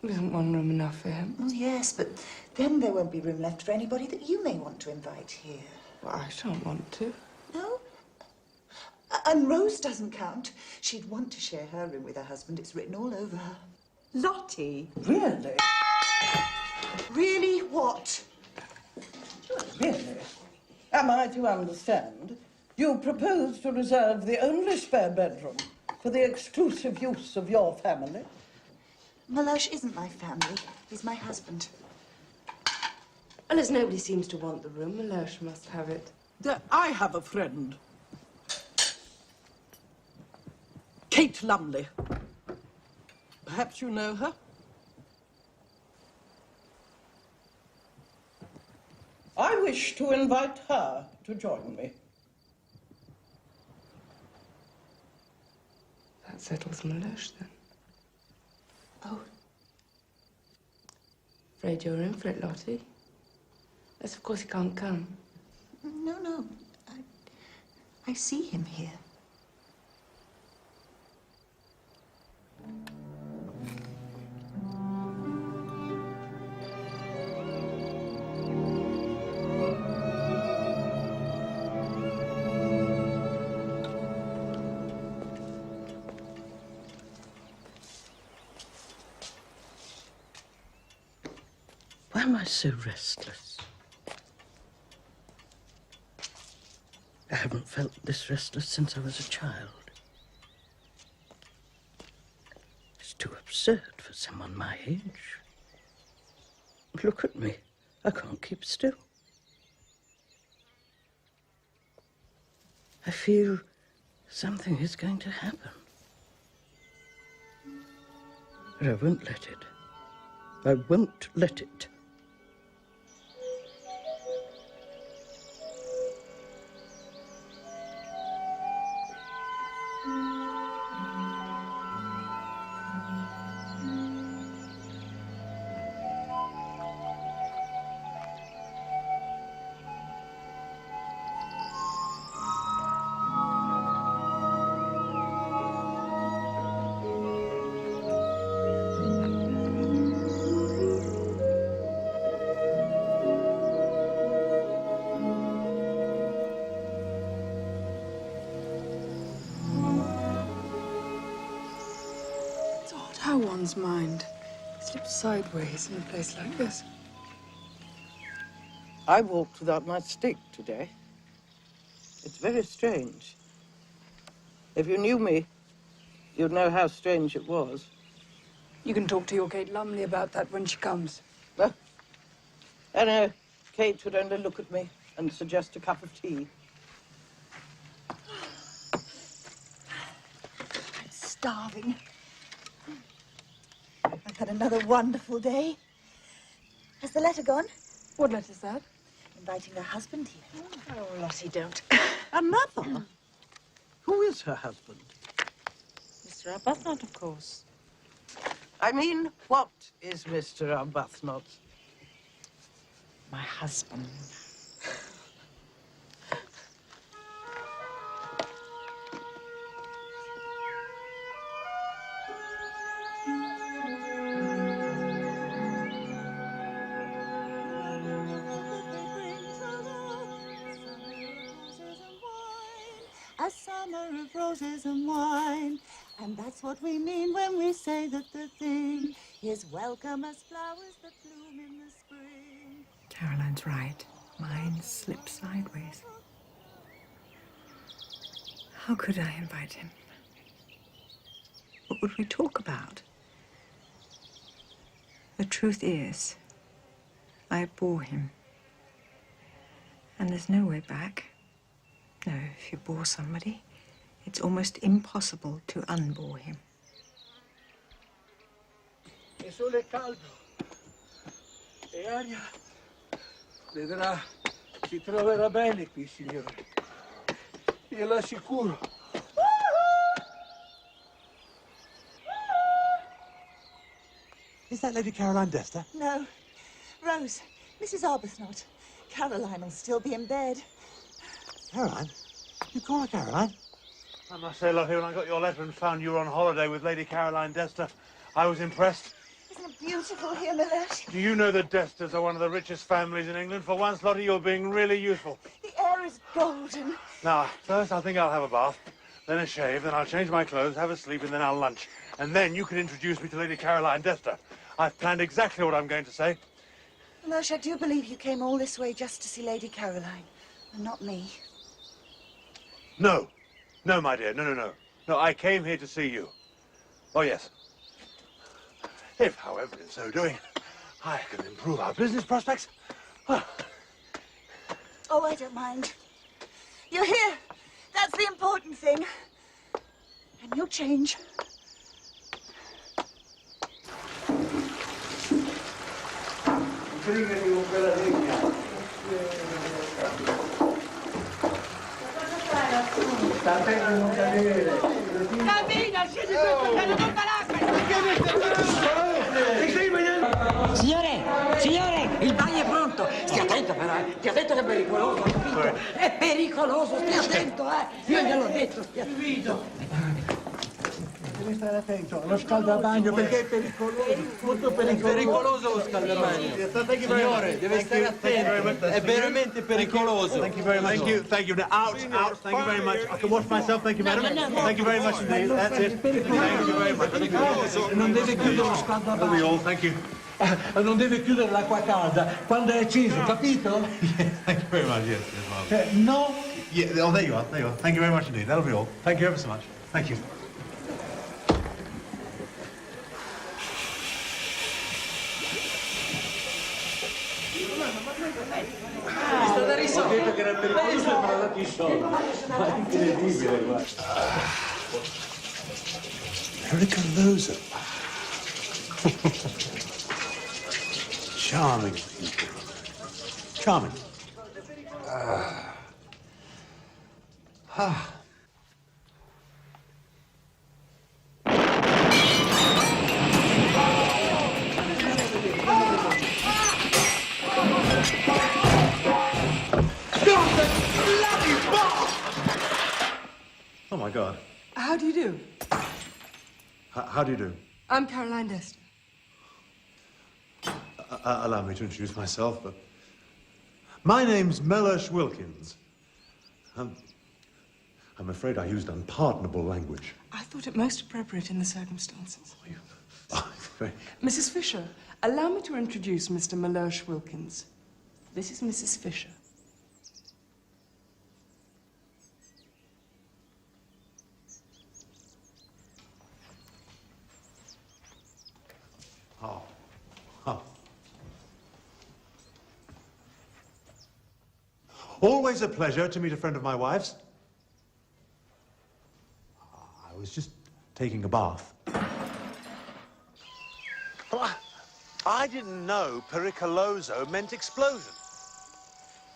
S9: Isn't one room enough for him?
S2: Oh, yes, but then there won't be room left for anybody that you may want to invite here.
S9: Well, I shan't want to.
S2: No? And Rose doesn't count. She'd want to share her room with her husband. It's written all over her.
S14: Lottie?
S8: Really?
S2: Really what?
S8: Really? Am I to understand you propose to reserve the only spare bedroom for the exclusive use of your family?
S2: Melange isn't my family. He's my husband.
S7: And as nobody seems to want the room, Melange must have it.
S8: I have a friend. Kate Lumley. Perhaps you know her? I wish to invite her to join me.
S9: That settles Melange, then.
S2: Oh.
S9: Afraid you're in for it, Lottie. Yes, of course he can't come.
S2: No. I see him here.
S8: Why am I so restless? I haven't felt this restless since I was a child. It's too absurd for someone my age. Look at me. I can't keep still. I feel something is going to happen. But I won't let it. I won't let it.
S9: How one's mind slips sideways in a place like this.
S8: I walked without my stick today. It's very strange. If you knew me, you'd know how strange it was.
S9: You can talk to your Kate Lumley about that when she comes.
S8: Well, I know Kate would only look at me and suggest a cup of tea.
S2: I'm starving. I've had another wonderful day. Has the letter gone?
S9: What letter's that?
S2: inviting her husband here.
S3: Oh, Lottie, don't.
S8: Another? Who is her husband?
S3: Mr. Arbuthnot, of course.
S8: I mean, what is Mr. Arbuthnot?
S3: My husband.
S12: A summer of roses and wine. And that's what we mean when we say that the thing is welcome as flowers that bloom in the spring.
S14: Caroline's right. Mine slipped sideways. How could I invite him? What would we talk about? The truth is, I bore him. And there's no way back. No, if you bore somebody, it's almost impossible to unbore him.
S11: Il sole è caldo e aria. Vedrà, si troverà bene qui, signore. Glielo assicuro.
S1: Is that Lady Caroline Dester?
S2: No. Rose, Mrs. Arbuthnot. Caroline will still be in bed.
S1: Caroline? You call her Caroline? I must say, Lottie, when I got your letter and found you were on holiday with Lady Caroline Dester, I was impressed.
S2: Isn't it beautiful here, Mellersh?
S1: Do you know the Desters are one of the richest families in England? For once, Lottie, you're being really useful.
S2: The air is golden.
S1: Now, first I think I'll have a bath, then a shave, then I'll change my clothes, have a sleep, and then I'll lunch. And then you can introduce me to Lady Caroline Dester. I've planned exactly what I'm going to say.
S2: Mellersh, I do believe you came all this way just to see Lady Caroline, and not me.
S1: No. No, my dear. No, no, no. No, I came here to see you. Oh, yes. If, however, in so doing, I can improve our business prospects, well...
S2: Oh, I don't mind. You're here. That's the important thing. And you'll change.
S12: Cammina, scendi tutto, che non tutta
S13: Signore, il bagno è pronto. Stia attento però, Ti ho detto che è pericoloso, capito? È pericoloso, stia attento, Io gliel'ho detto, stia attento.
S11: Devi stare attento allo scaldabagno perché è pericoloso, molto pericoloso. È pericoloso lo scaldabagno. Signore, deve stare attento, è veramente pericoloso.
S1: Thank you very much. Thank you. Out. Thank you very much. I can wash myself. Thank you, madam. Thank you very much indeed. That's it. Thank you very much.
S11: Non deve chiudere lo scaldabagno.
S1: Thank you.
S11: Non deve chiudere l'acqua calda quando è acceso, capito?
S1: Thank you very much. Yes.
S11: No.
S1: Yeah. Oh, there you are. There you are. Thank you very much indeed. That'll be all. Thank you ever so much. Thank you.
S11: Ho detto che era pericoloso e mi ha dato i soldi. Ma è incredibile, guarda.
S1: Pericoloso. Charming people. Charming. Oh, my God.
S9: How do you do?
S1: How do you do?
S9: I'm Caroline Dester.
S1: Allow me to introduce myself, but... My name's Mellersh Wilkins. I'm afraid I used unpardonable language.
S9: I thought it most appropriate in the circumstances.
S1: Oh,
S9: Mrs. Fisher, allow me to introduce Mr. Mellersh Wilkins. This is Mrs. Fisher.
S1: Always a pleasure to meet a friend of my wife's. I was just taking a bath. Well, I didn't know pericoloso meant explosion.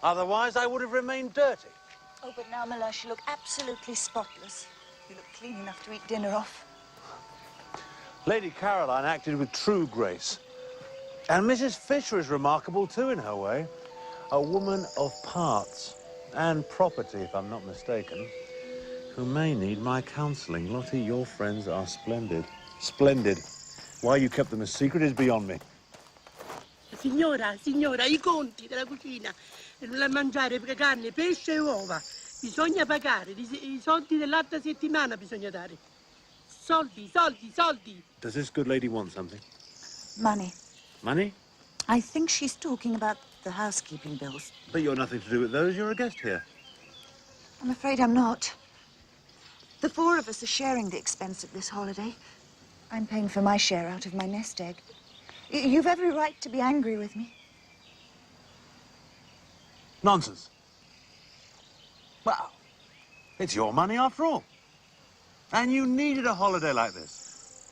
S1: Otherwise, I would have remained dirty.
S2: Oh, but now, Melush, you look absolutely spotless. You look clean enough to eat dinner off.
S1: Lady Caroline acted with true grace. And Mrs. Fisher is remarkable, too, in her way. A woman of parts and property, if I'm not mistaken, who may need my counselling. Lottie, your friends are splendid. Splendid. Why you kept them a secret is beyond me.
S15: Signora, i conti della cucina. Da mangiare carne, pesce e uova. Bisogna pagare. I soldi dell'altra settimana bisogna dare. Soldi, soldi, soldi.
S1: Does this good lady want something?
S2: Money.
S1: Money?
S2: I think she's talking about the housekeeping bills.
S1: But you're nothing to do with those. You're a guest here.
S2: I'm afraid I'm not. The four of us are sharing the expense of this holiday. I'm paying for my share out of my nest egg. You've every right to be angry with me.
S1: Nonsense. Well, it's your money after all. And you needed a holiday like this.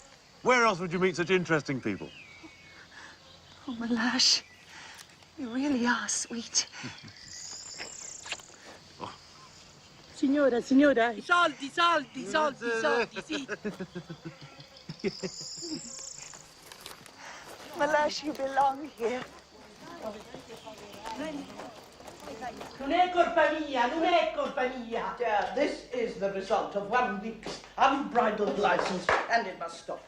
S1: Where else would you meet such interesting people?
S2: Oh, Melush, you really are sweet.
S15: Signora, i soldi, soldi, soldi, soldi, sì.
S2: Melush, you belong here.
S15: Non è colpa mia, non è colpa mia.
S8: Dear, this is the result of 1 week's unbridled license, and it must stop.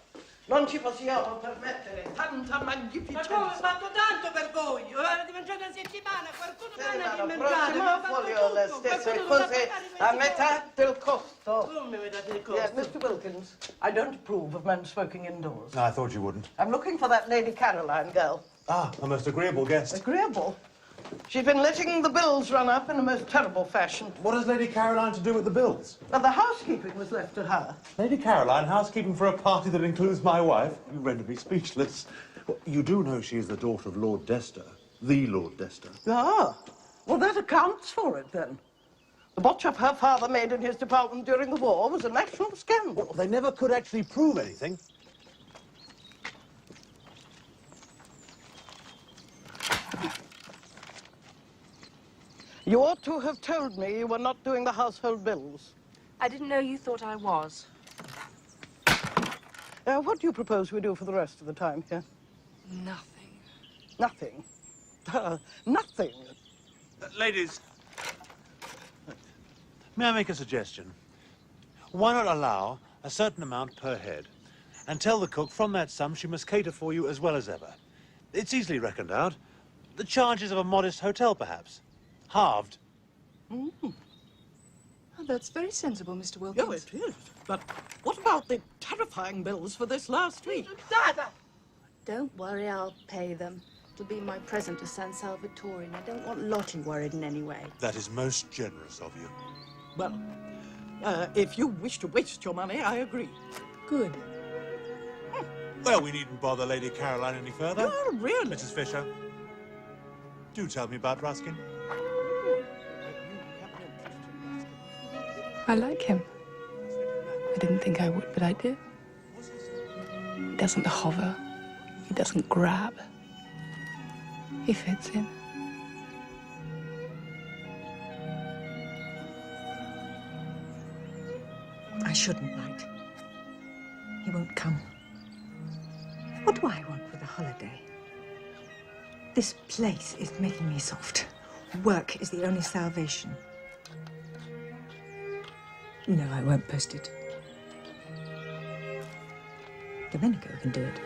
S8: Non ci possiamo permettere tanta magnificenza.
S15: Ma come, ho fatto tanto per voi? Avete mangiato una settimana, qualcuno non ha di mangiare.
S8: Prossimo folio le stesse cose a metà del costo.
S15: Come metà del costo?
S8: Yes, Mr. Wilkins, I don't approve of men smoking indoors.
S1: No, I thought you wouldn't.
S8: I'm looking for that Lady Caroline girl.
S1: Ah, a most agreeable guest.
S8: Agreeable? She's been letting the bills run up in a most terrible fashion.
S1: What has Lady Caroline to do with the bills?
S8: Well, the housekeeping was left to her.
S1: Lady Caroline, housekeeping for a party that includes my wife? You render me speechless. Well, you do know she is the daughter of Lord Dester, the Lord Dester.
S8: Ah, well, that accounts for it, then. The botch-up her father made in his department during the war was a national scandal.
S1: Well, they never could actually prove anything.
S8: You ought to have told me you were not doing the household bills.
S7: I didn't know you thought I was.
S8: What do you propose we do for the rest of the time here?
S7: Nothing.
S8: Nothing? Nothing?
S1: Ladies, may I make a suggestion? Why not allow a certain amount per head and tell the cook from that sum she must cater for you as well as ever? It's easily reckoned out. The charges of a modest hotel, perhaps. Halved.
S7: Oh, that's very sensible, Mr. Wilkins.
S8: Oh, it is. But what about the terrifying bills for this last week?
S9: Don't worry, I'll pay them. It'll be my present to San Salvatore, and I don't want Lottie worried in any way.
S1: That is most generous of you.
S8: Well, if you wish to waste your money, I agree.
S9: Good.
S1: Well, we needn't bother Lady Caroline any further.
S8: Oh, really?
S1: Mrs. Fisher, do tell me about Ruskin.
S9: I like him. I didn't think I would, but I did. He doesn't hover. He doesn't grab. He fits in.
S14: I shouldn't write. He won't come. What do I want with a holiday? This place is making me soft. Work is the only salvation. No, I won't post it. Domenico can do it.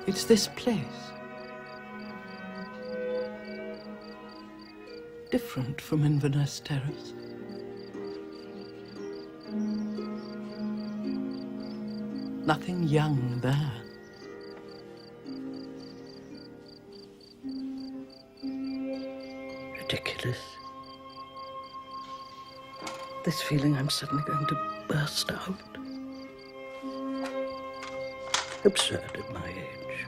S8: It's this place. Different from Inverness Terrace. Nothing young there. Ridiculous. This feeling I'm suddenly going to burst out.
S11: Absurd at my age.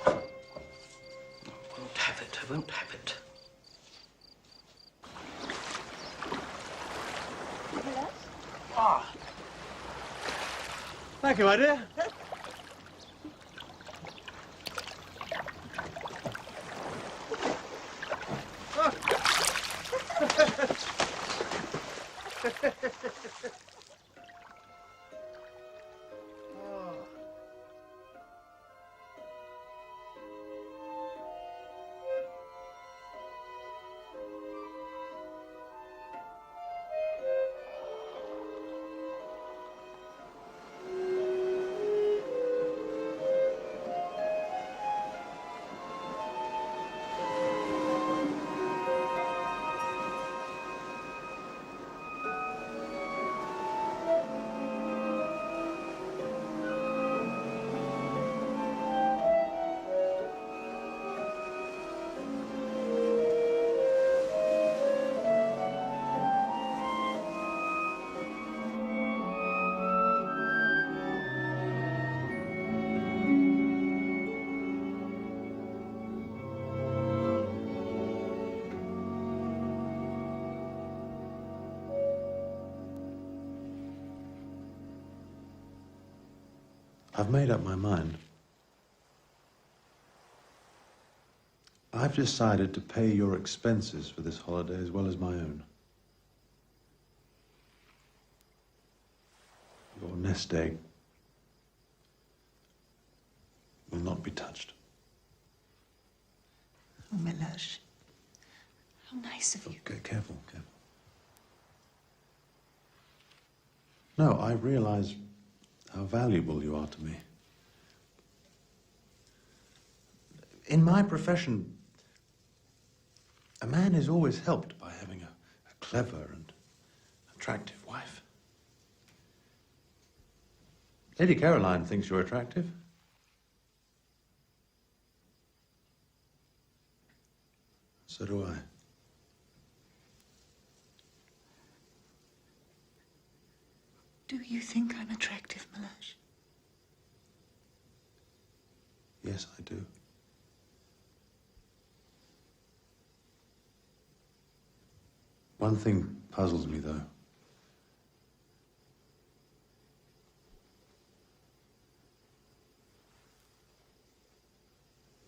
S8: I won't have it. I won't have it. Ah.
S1: Thank you, my dear.
S16: I've made up my mind. I've decided to pay your expenses for this holiday as well as my own. Your nest egg will not be touched.
S2: Oh, Melage. How nice of you.
S16: Okay, careful, careful. No, I realize how valuable you are to me. In my profession, a man is always helped by having a clever and attractive wife. Lady Caroline thinks you're attractive. So do I.
S2: Do you think I'm attractive, Melage?
S16: Yes, I do. One thing puzzles me, though.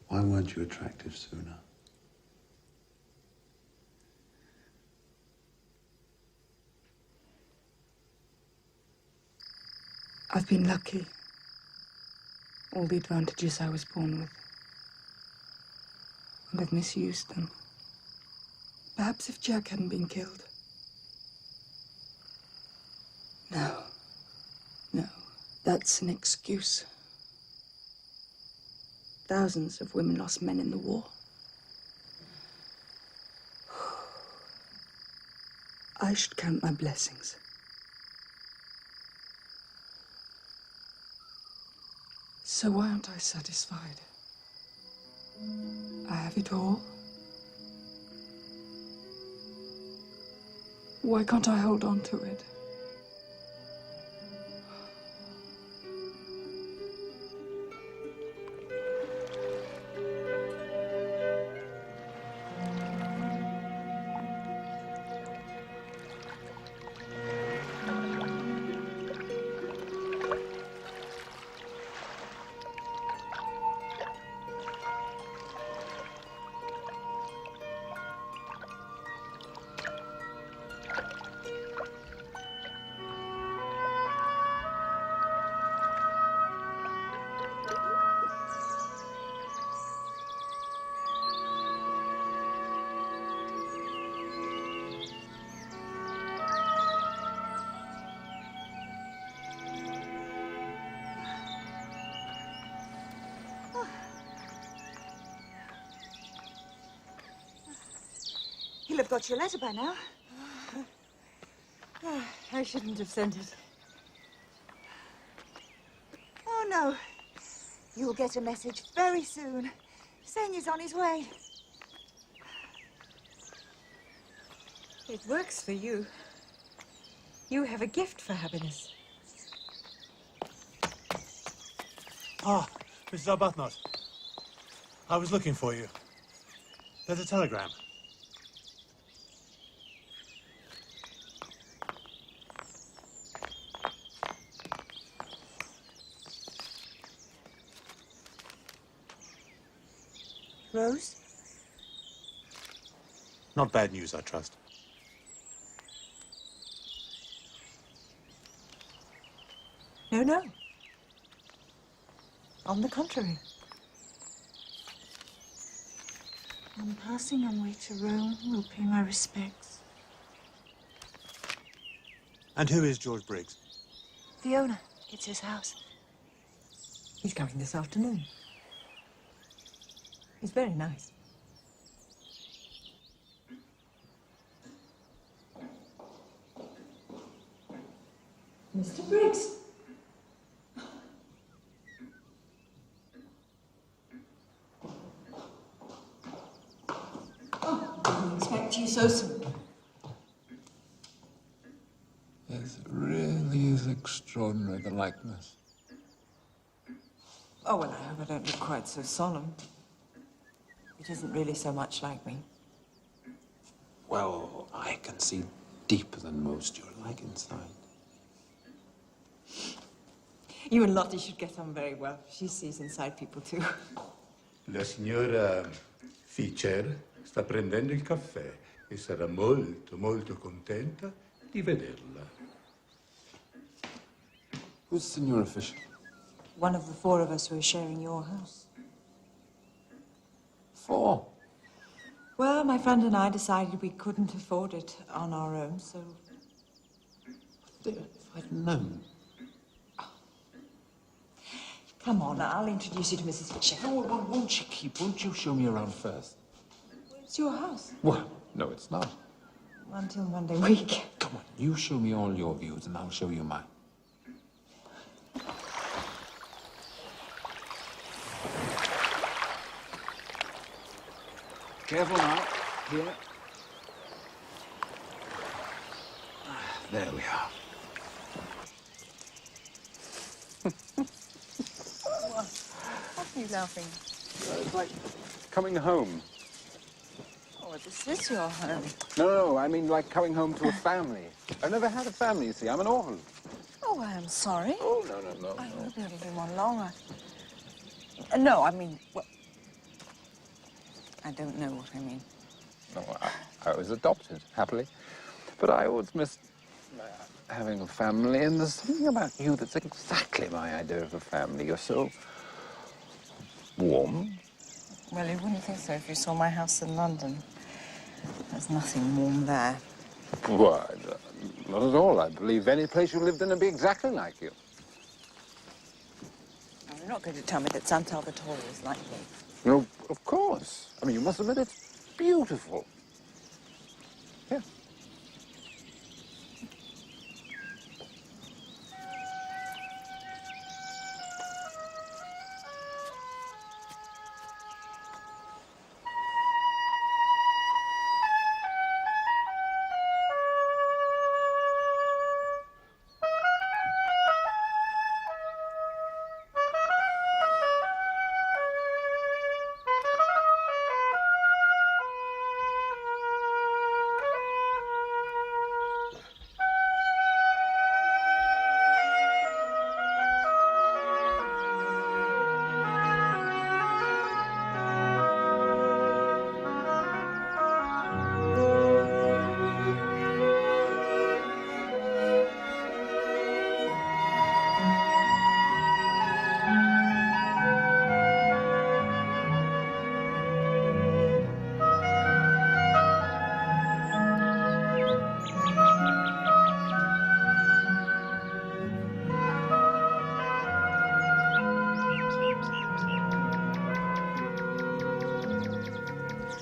S16: Why weren't you attractive sooner?
S9: I've been lucky. All the advantages I was born with. And I've misused them. Perhaps if Jack hadn't been killed. No. No. That's an excuse. Thousands of women lost men in the war. I should count my blessings. So why aren't I satisfied? I have it all. Why can't I hold on to it?
S2: He'll have got your letter by now.
S14: I shouldn't have sent it.
S2: Oh, no. You'll get a message very soon, saying he's on his way.
S14: It works for you. You have a gift for happiness.
S1: Ah, Mrs. Arbuthnot. I was looking for you. There's a telegram.
S2: Rose?
S1: Not bad news, I trust.
S14: No, no. On the contrary.
S2: I'm passing on way to Rome. Will pay my respects.
S1: And who is George Briggs?
S2: The owner. It's his house.
S14: He's coming this afternoon. He's very nice. Mr. Briggs. Oh, I didn't expect you so soon.
S5: Yes, it really is extraordinary, the likeness.
S14: Oh, well, I hope I don't look quite so solemn. It isn't really so much like me.
S5: Well, I can see deeper than most you're like inside.
S14: You and Lottie should get on very well. She sees inside people, too.
S6: La signora Fischer sta prendendo il caffè e sarà molto, molto contenta di vederla.
S5: Who's Signora Fisher?
S14: One of the four of us who are sharing your house.
S5: Four?
S14: Well, my friend and I decided we couldn't afford it on our own, so...
S5: If I'd known.
S14: Come on, I'll introduce you to Mrs. Fisher.
S5: No, won't you show me around first?
S14: It's your house.
S5: Well, no, it's not.
S14: Until Monday week.
S5: Come on, you show me all your views and I'll show you mine. Careful now. Here. There we are.
S7: What are you laughing?
S5: It's like coming home.
S7: Oh, this is your home.
S5: No, I mean like coming home to a family. I've never had a family, you see. I'm an orphan.
S7: Oh, I am sorry.
S5: Oh, no.
S7: I hope you'll be one longer. No, I mean, well, I don't know what I mean.
S5: No, I was adopted, happily. But I always missed having a family, and there's something about you that's exactly my idea of a family. You're so warm.
S7: Well, you wouldn't think so if you saw my house in London. There's nothing warm there.
S5: Why, not at all. I believe any place you lived in would be exactly like you.
S7: Oh, you're not going to tell me that St. Salvatore is like me.
S5: No, of course. I mean, you must admit it's beautiful. Yeah.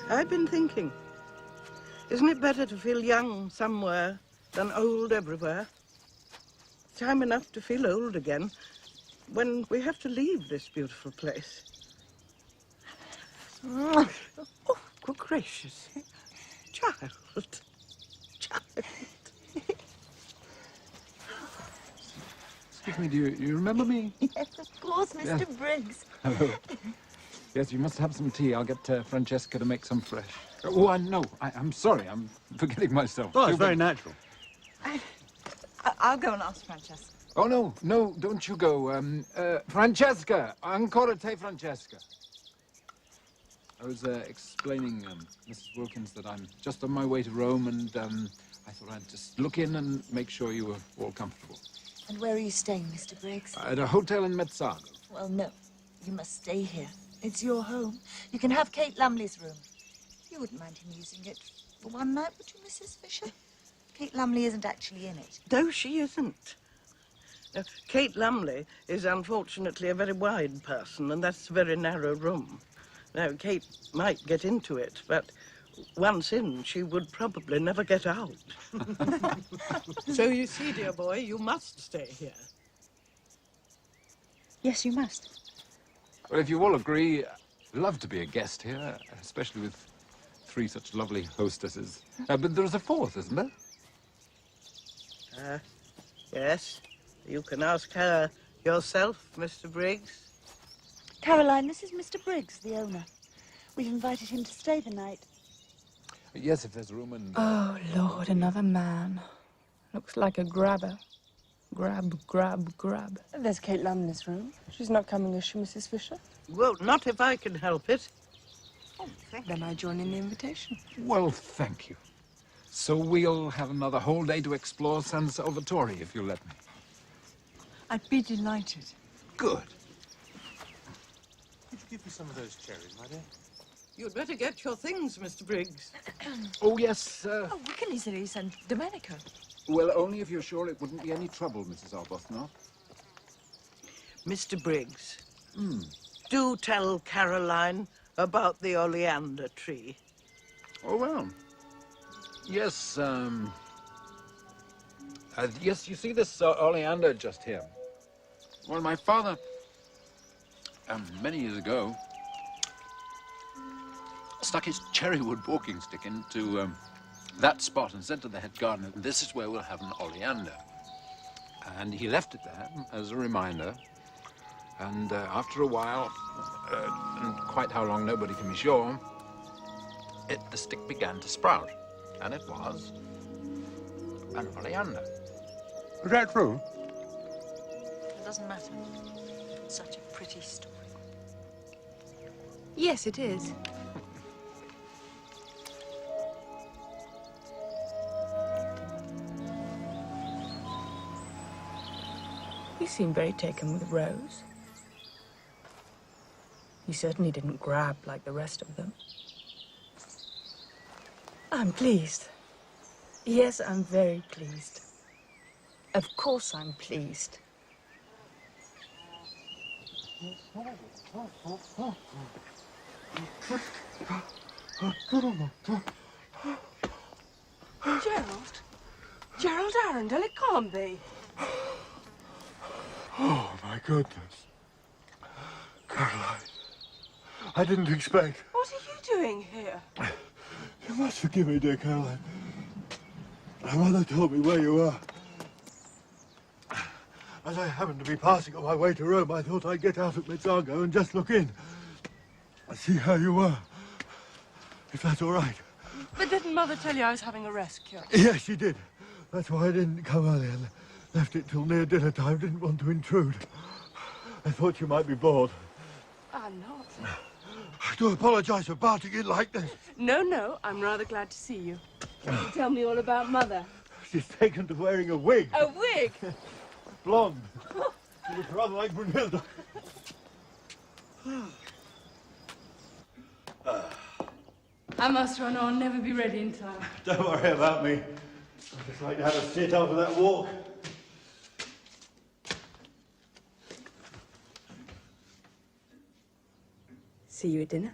S8: I've been thinking, isn't it better to feel young somewhere than old everywhere? Time enough to feel old again when we have to leave this beautiful place. Oh, good gracious. Child.
S5: Excuse me, do you remember me?
S8: Yes, of course.
S2: course, Mr. Briggs.
S5: Hello. Yes, you must have some tea. I'll get Francesca to make some fresh. Oh, I'm sorry. I'm forgetting myself.
S6: Oh, it's very natural.
S14: I'll go and ask Francesca.
S5: Oh, no, don't you go. Francesca! Ancora te, Francesca. I was explaining, Mrs. Wilkins, that I'm just on my way to Rome, and I thought I'd just look in and make sure you were all comfortable.
S2: And where are you staying, Mr. Briggs?
S5: At a hotel in Mezzago.
S2: Well, no. You must stay here. It's your home. You can have Kate Lumley's room. You wouldn't mind him using it for one night, would you, Mrs. Fisher? Kate Lumley isn't actually in it.
S8: No, she isn't. Kate Lumley is unfortunately a very wide person, and that's a very narrow room. Now, Kate might get into it, but once in, she would probably never get out. So you see, dear boy, you must stay here.
S7: Yes, you must.
S5: Well, if you all agree, I'd love to be a guest here, especially with 3 such lovely hostesses. But there's a 4th, isn't there?
S8: Yes. You can ask her yourself, Mr. Briggs.
S2: Caroline, this is Mr. Briggs, the owner. We've invited him to stay the night.
S5: Yes, if there's room and...
S9: Oh, Lord, another man. Looks like a grabber. Grab, grab, grab.
S7: There's Kate Lumley's room. She's not coming, is she, Mrs. Fisher?
S8: Well, not if I can help it.
S7: Oh, then I join in the invitation.
S5: Well, thank you. So we'll have another whole day to explore San Salvatore, if you'll let me.
S14: I'd be delighted.
S5: Good.
S10: Could you give me some of those cherries, my dear?
S8: You'd better get your things, Mr. Briggs.
S5: Oh, yes,
S14: Oh, we can easily send Domenico.
S5: Well, only if you're sure it wouldn't be any trouble, Mrs. Arbuthnot.
S8: Mr. Briggs, do tell Caroline about the oleander tree.
S5: Oh, well. Yes, yes, you see this oleander just here? Well, my father, many years ago, stuck his cherrywood walking stick into that spot and said to the head gardener, "This is where we'll have an oleander." And he left it there as a reminder. And after a while, and quite how long nobody can be sure, the stick began to sprout. And it was an oleander.
S10: Is that true?
S14: It doesn't matter. It's such a pretty story.
S9: Yes, it is. You seem very taken with Rose. You certainly didn't grab like the rest of them. I'm pleased. Yes, I'm very pleased. Of course I'm pleased.
S15: Gerald? Gerald Arundel, it can't be.
S1: Oh, my goodness. Caroline, I didn't expect.
S15: What are you doing here?
S1: You must forgive me, dear Caroline. My mother told me where you were. As I happened to be passing on my way to Rome, I thought I'd get out at Mezzago and just look in. And see how you were. If that's all right.
S15: But didn't Mother tell you I was having a rest cure?
S1: Yes, she did. That's why I didn't come earlier and left it till near dinner time. Didn't want to intrude. I thought you might be bored.
S15: I'm not.
S1: I do apologize for barging in like this.
S15: No, I'm rather glad to see you. Tell me all about Mother.
S1: She's taken to wearing a wig.
S15: A wig?
S1: Blonde. She looks rather like Brunhilde.
S9: I must run on, never be ready in time.
S6: Don't worry about me. I'd just like to have a sit after that walk.
S9: See you at dinner.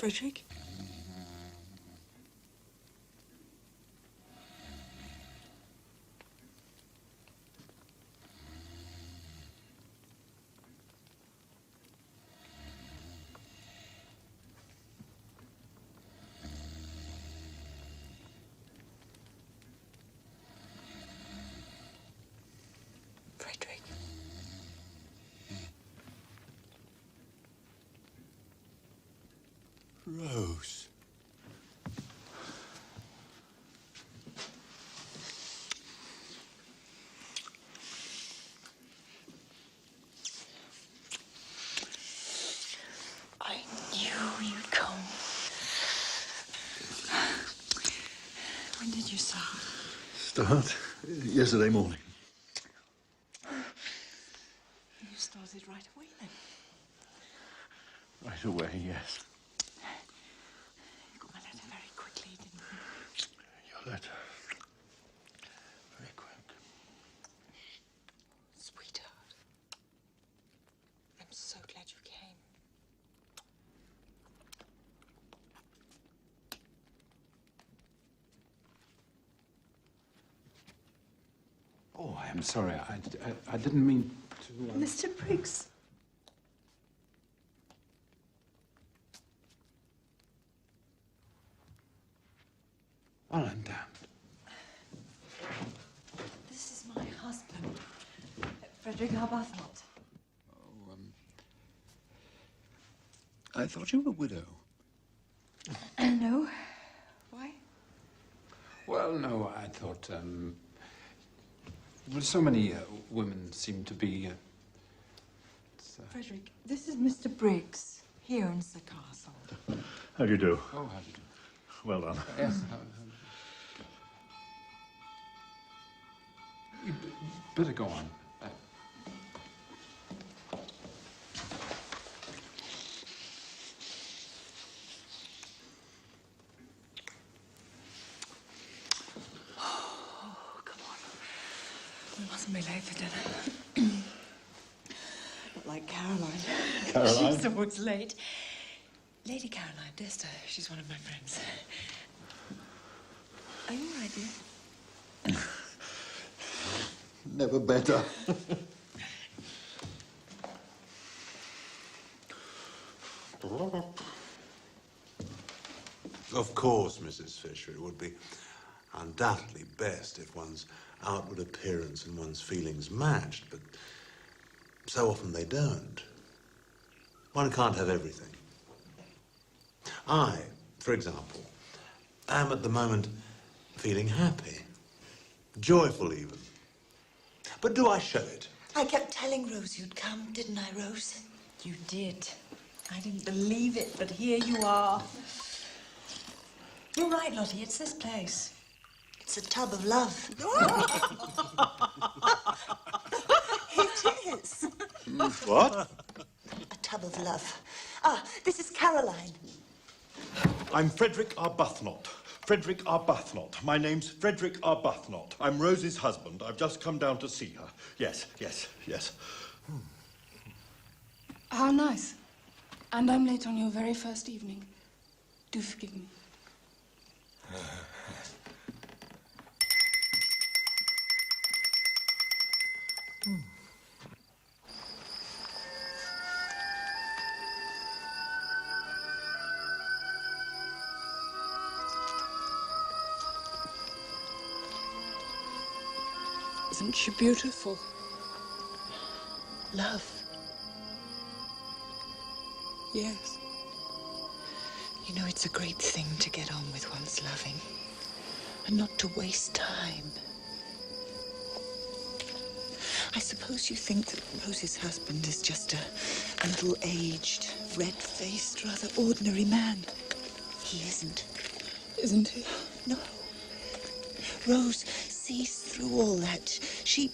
S14: Frederick? Frederick.
S6: Rose.
S14: I knew you'd come. When did you start?
S6: Start? Yesterday morning.
S14: You started right away then.
S6: Right away, yes.
S14: You got my letter very quickly, didn't you?
S6: Your letter. Very quick.
S14: Sweetheart. I'm so glad you came.
S5: Oh, I'm sorry. I didn't mean to...
S2: Mr. Briggs.
S5: Well, I'm damned.
S14: This is my husband, Frederick Arbuthnot.
S16: Oh, I thought you were a widow.
S14: No. Why?
S5: Well, no, I thought, well, so many women seem to be...
S14: Frederick, this is Mr. Briggs, here in the castle.
S6: How do you do?
S5: Oh, how do you do?
S6: Well done.
S5: Yes. You'd better go on.
S14: We mustn't be late for dinner. Not like Caroline.
S6: Caroline?
S14: She's always late. Lady Caroline Dester. She's one of my friends. Are you all right, dear?
S6: Never better.
S1: Of course, Mrs. Fisher, it would be undoubtedly best if one's outward appearance and one's feelings matched, but so often they don't. One can't have everything. I, for example, am at the moment feeling happy, joyful even. But do I show it?
S2: I kept telling Rose you'd come, didn't I, Rose?
S14: You did. I didn't believe it, but here you are. You're right, Lottie. It's this place.
S2: It's a tub of love. It is.
S6: What?
S2: A tub of love. Ah, this is Caroline.
S6: I'm Frederick Arbuthnot. Frederick Arbuthnot. My name's Frederick Arbuthnot. I'm Rose's husband. I've just come down to see her. Yes, yes, yes.
S9: How nice. And I'm late on your very first evening. Do forgive me. Isn't she beautiful?
S2: Love.
S9: Yes.
S2: You know, it's a great thing to get on with one's loving and not to waste time. I suppose you think that Rose's husband is just a little aged, red-faced, rather ordinary man. He isn't.
S9: Isn't he?
S2: No. Rose sees through all that. She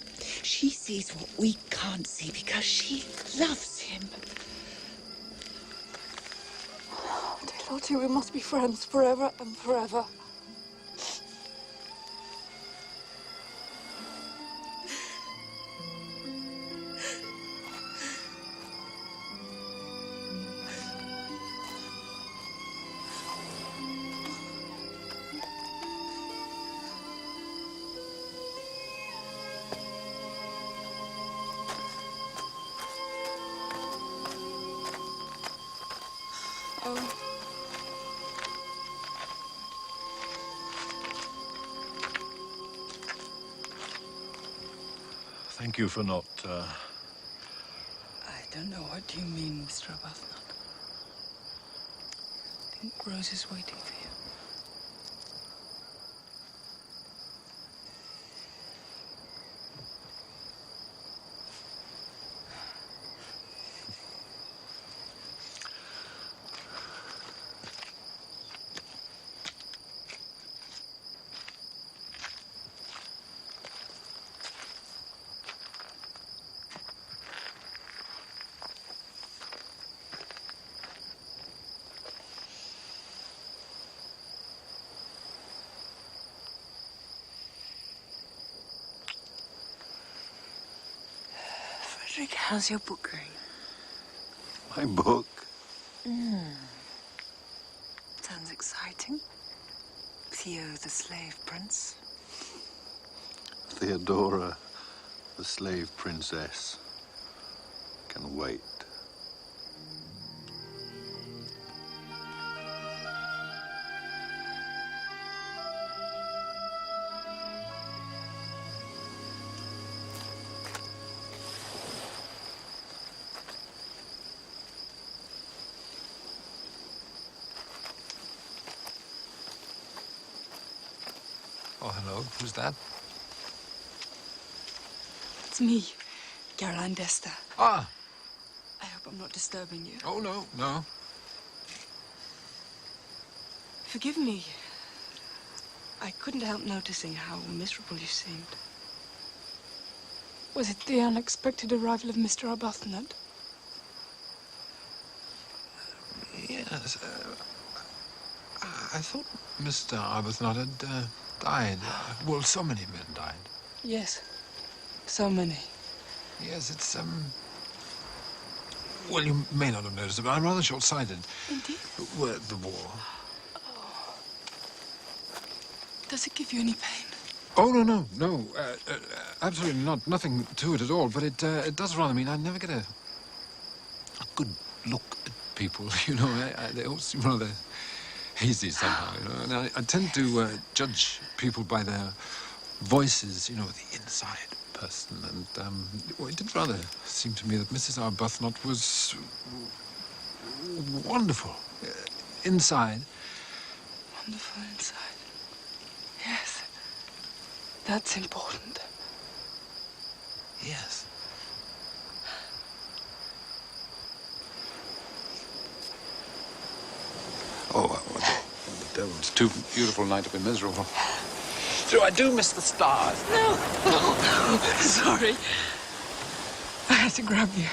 S2: sees what we can't see because she loves him.
S9: Dear Lottie, we must be friends forever and forever.
S6: Thank you for not,
S9: I don't know what you mean, Mr. Arbuthnot. I think Rose is waiting for you. Frederick, how's your book going?
S6: my book.
S7: Sounds exciting. Theo, the slave prince.
S6: Theodora, the slave princess, can wait.
S5: Oh, hello. Who's that?
S9: It's me, Caroline Dester.
S5: Ah!
S9: I hope I'm not disturbing you.
S5: Oh, no, no.
S9: Forgive me. I couldn't help noticing how miserable you seemed. Was it the unexpected arrival of Mr. Arbuthnot?
S5: Yes. I thought Mr. Arbuthnot had died. Well, so many men died.
S9: Yes. So many.
S5: Yes, it's, well, you may not have noticed it, but I'm rather short-sighted.
S9: Indeed?
S5: Well, the war.
S9: Does it give you any pain?
S5: Oh, no. Absolutely not. Nothing to it at all. But it does rather mean I never get a good look at people, you know. They all seem rather hazy somehow, you know. And I tend to judge people by their voices, you know, the inside person. And, well, it did rather seem to me that Mrs. Arbuthnot was wonderful inside.
S9: Wonderful inside. Yes. That's important.
S5: Yes. Oh, what the devil. It's too beautiful a night to be miserable. So I do miss the stars.
S9: No. Sorry. I had to grab you.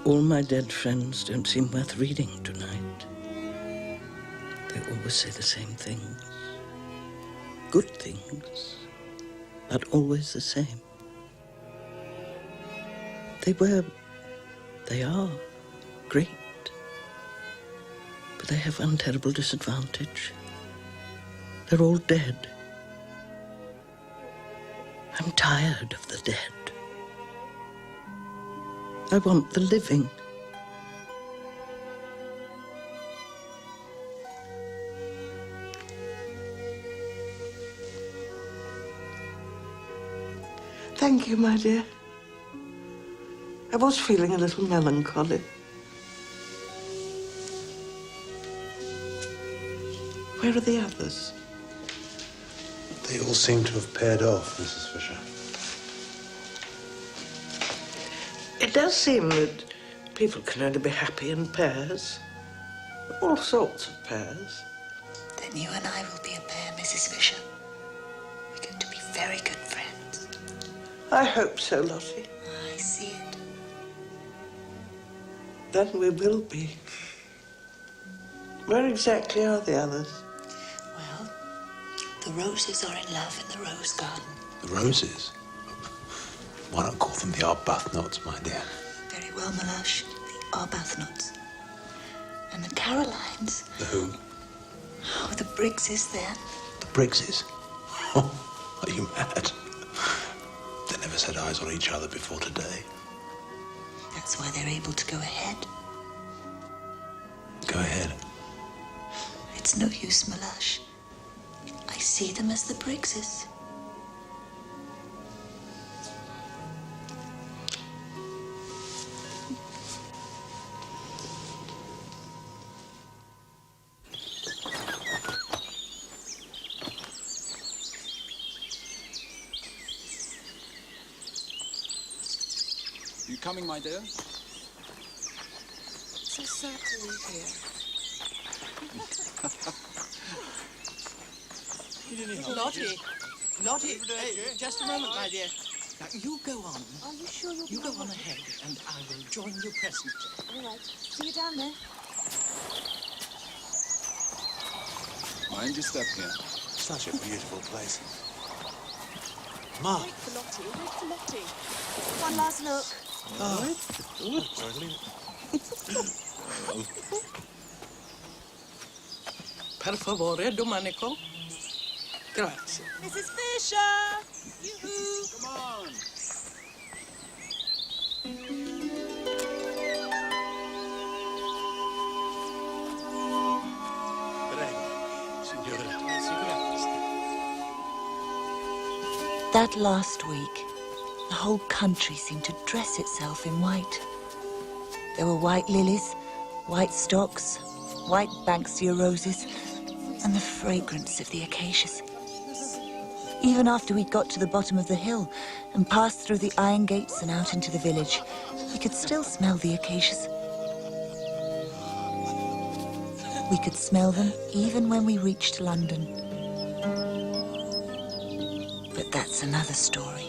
S8: All my dead friends don't seem worth reading tonight. They always say the same things. Good things, but always the same. They are great, but they have one terrible disadvantage. They're all dead. I'm tired of the dead. I want the living. Thank you, my dear. I was feeling a little melancholy. Where are the others?
S16: They all seem to have paired off, Mrs. Fisher.
S8: It does seem that people can only be happy in pairs. All sorts of pairs.
S2: Then you and I will be a pair, Mrs. Fisher. We're going to be very good friends.
S8: I hope so, Lottie.
S2: I see it.
S8: Then we will be. Where exactly are the others?
S2: Well, the roses are in love in the rose garden.
S16: The roses? Why not call them the Arbuthnot's, my dear?
S2: Very well, Melush. The Arbuthnot's. And the Carolines.
S16: The who?
S2: Oh, the Briggses then.
S16: The Briggses? Oh, are you mad? They never set eyes on each other before today.
S2: That's why they're able to go ahead.
S16: Go ahead.
S2: It's no use, Malash. I see them as the Briggses.
S17: You coming, my dear?
S7: So sad to leave here.
S8: Lottie, just a moment, my dear. Now, you go on.
S7: Are you sure you'll be
S8: You go
S7: all
S8: on
S7: right?
S8: ahead, and I will join you presently.
S7: All right. See you down there.
S17: Mind your step here.
S16: Such a beautiful place. Ma.
S7: Wait for Lottie. Wait for Lottie. One last look.
S8: Per favore, Domenico. Grazie.
S7: Mrs. Fisher! Yoo-hoo!
S17: Come on.
S2: That last week, the whole country seemed to dress itself in white. There were white lilies, white stocks, white Banksia roses, and the fragrance of the acacias. Even after we'd got to the bottom of the hill and passed through the iron gates and out into the village, we could still smell the acacias. We could smell them even when we reached London. But that's another story.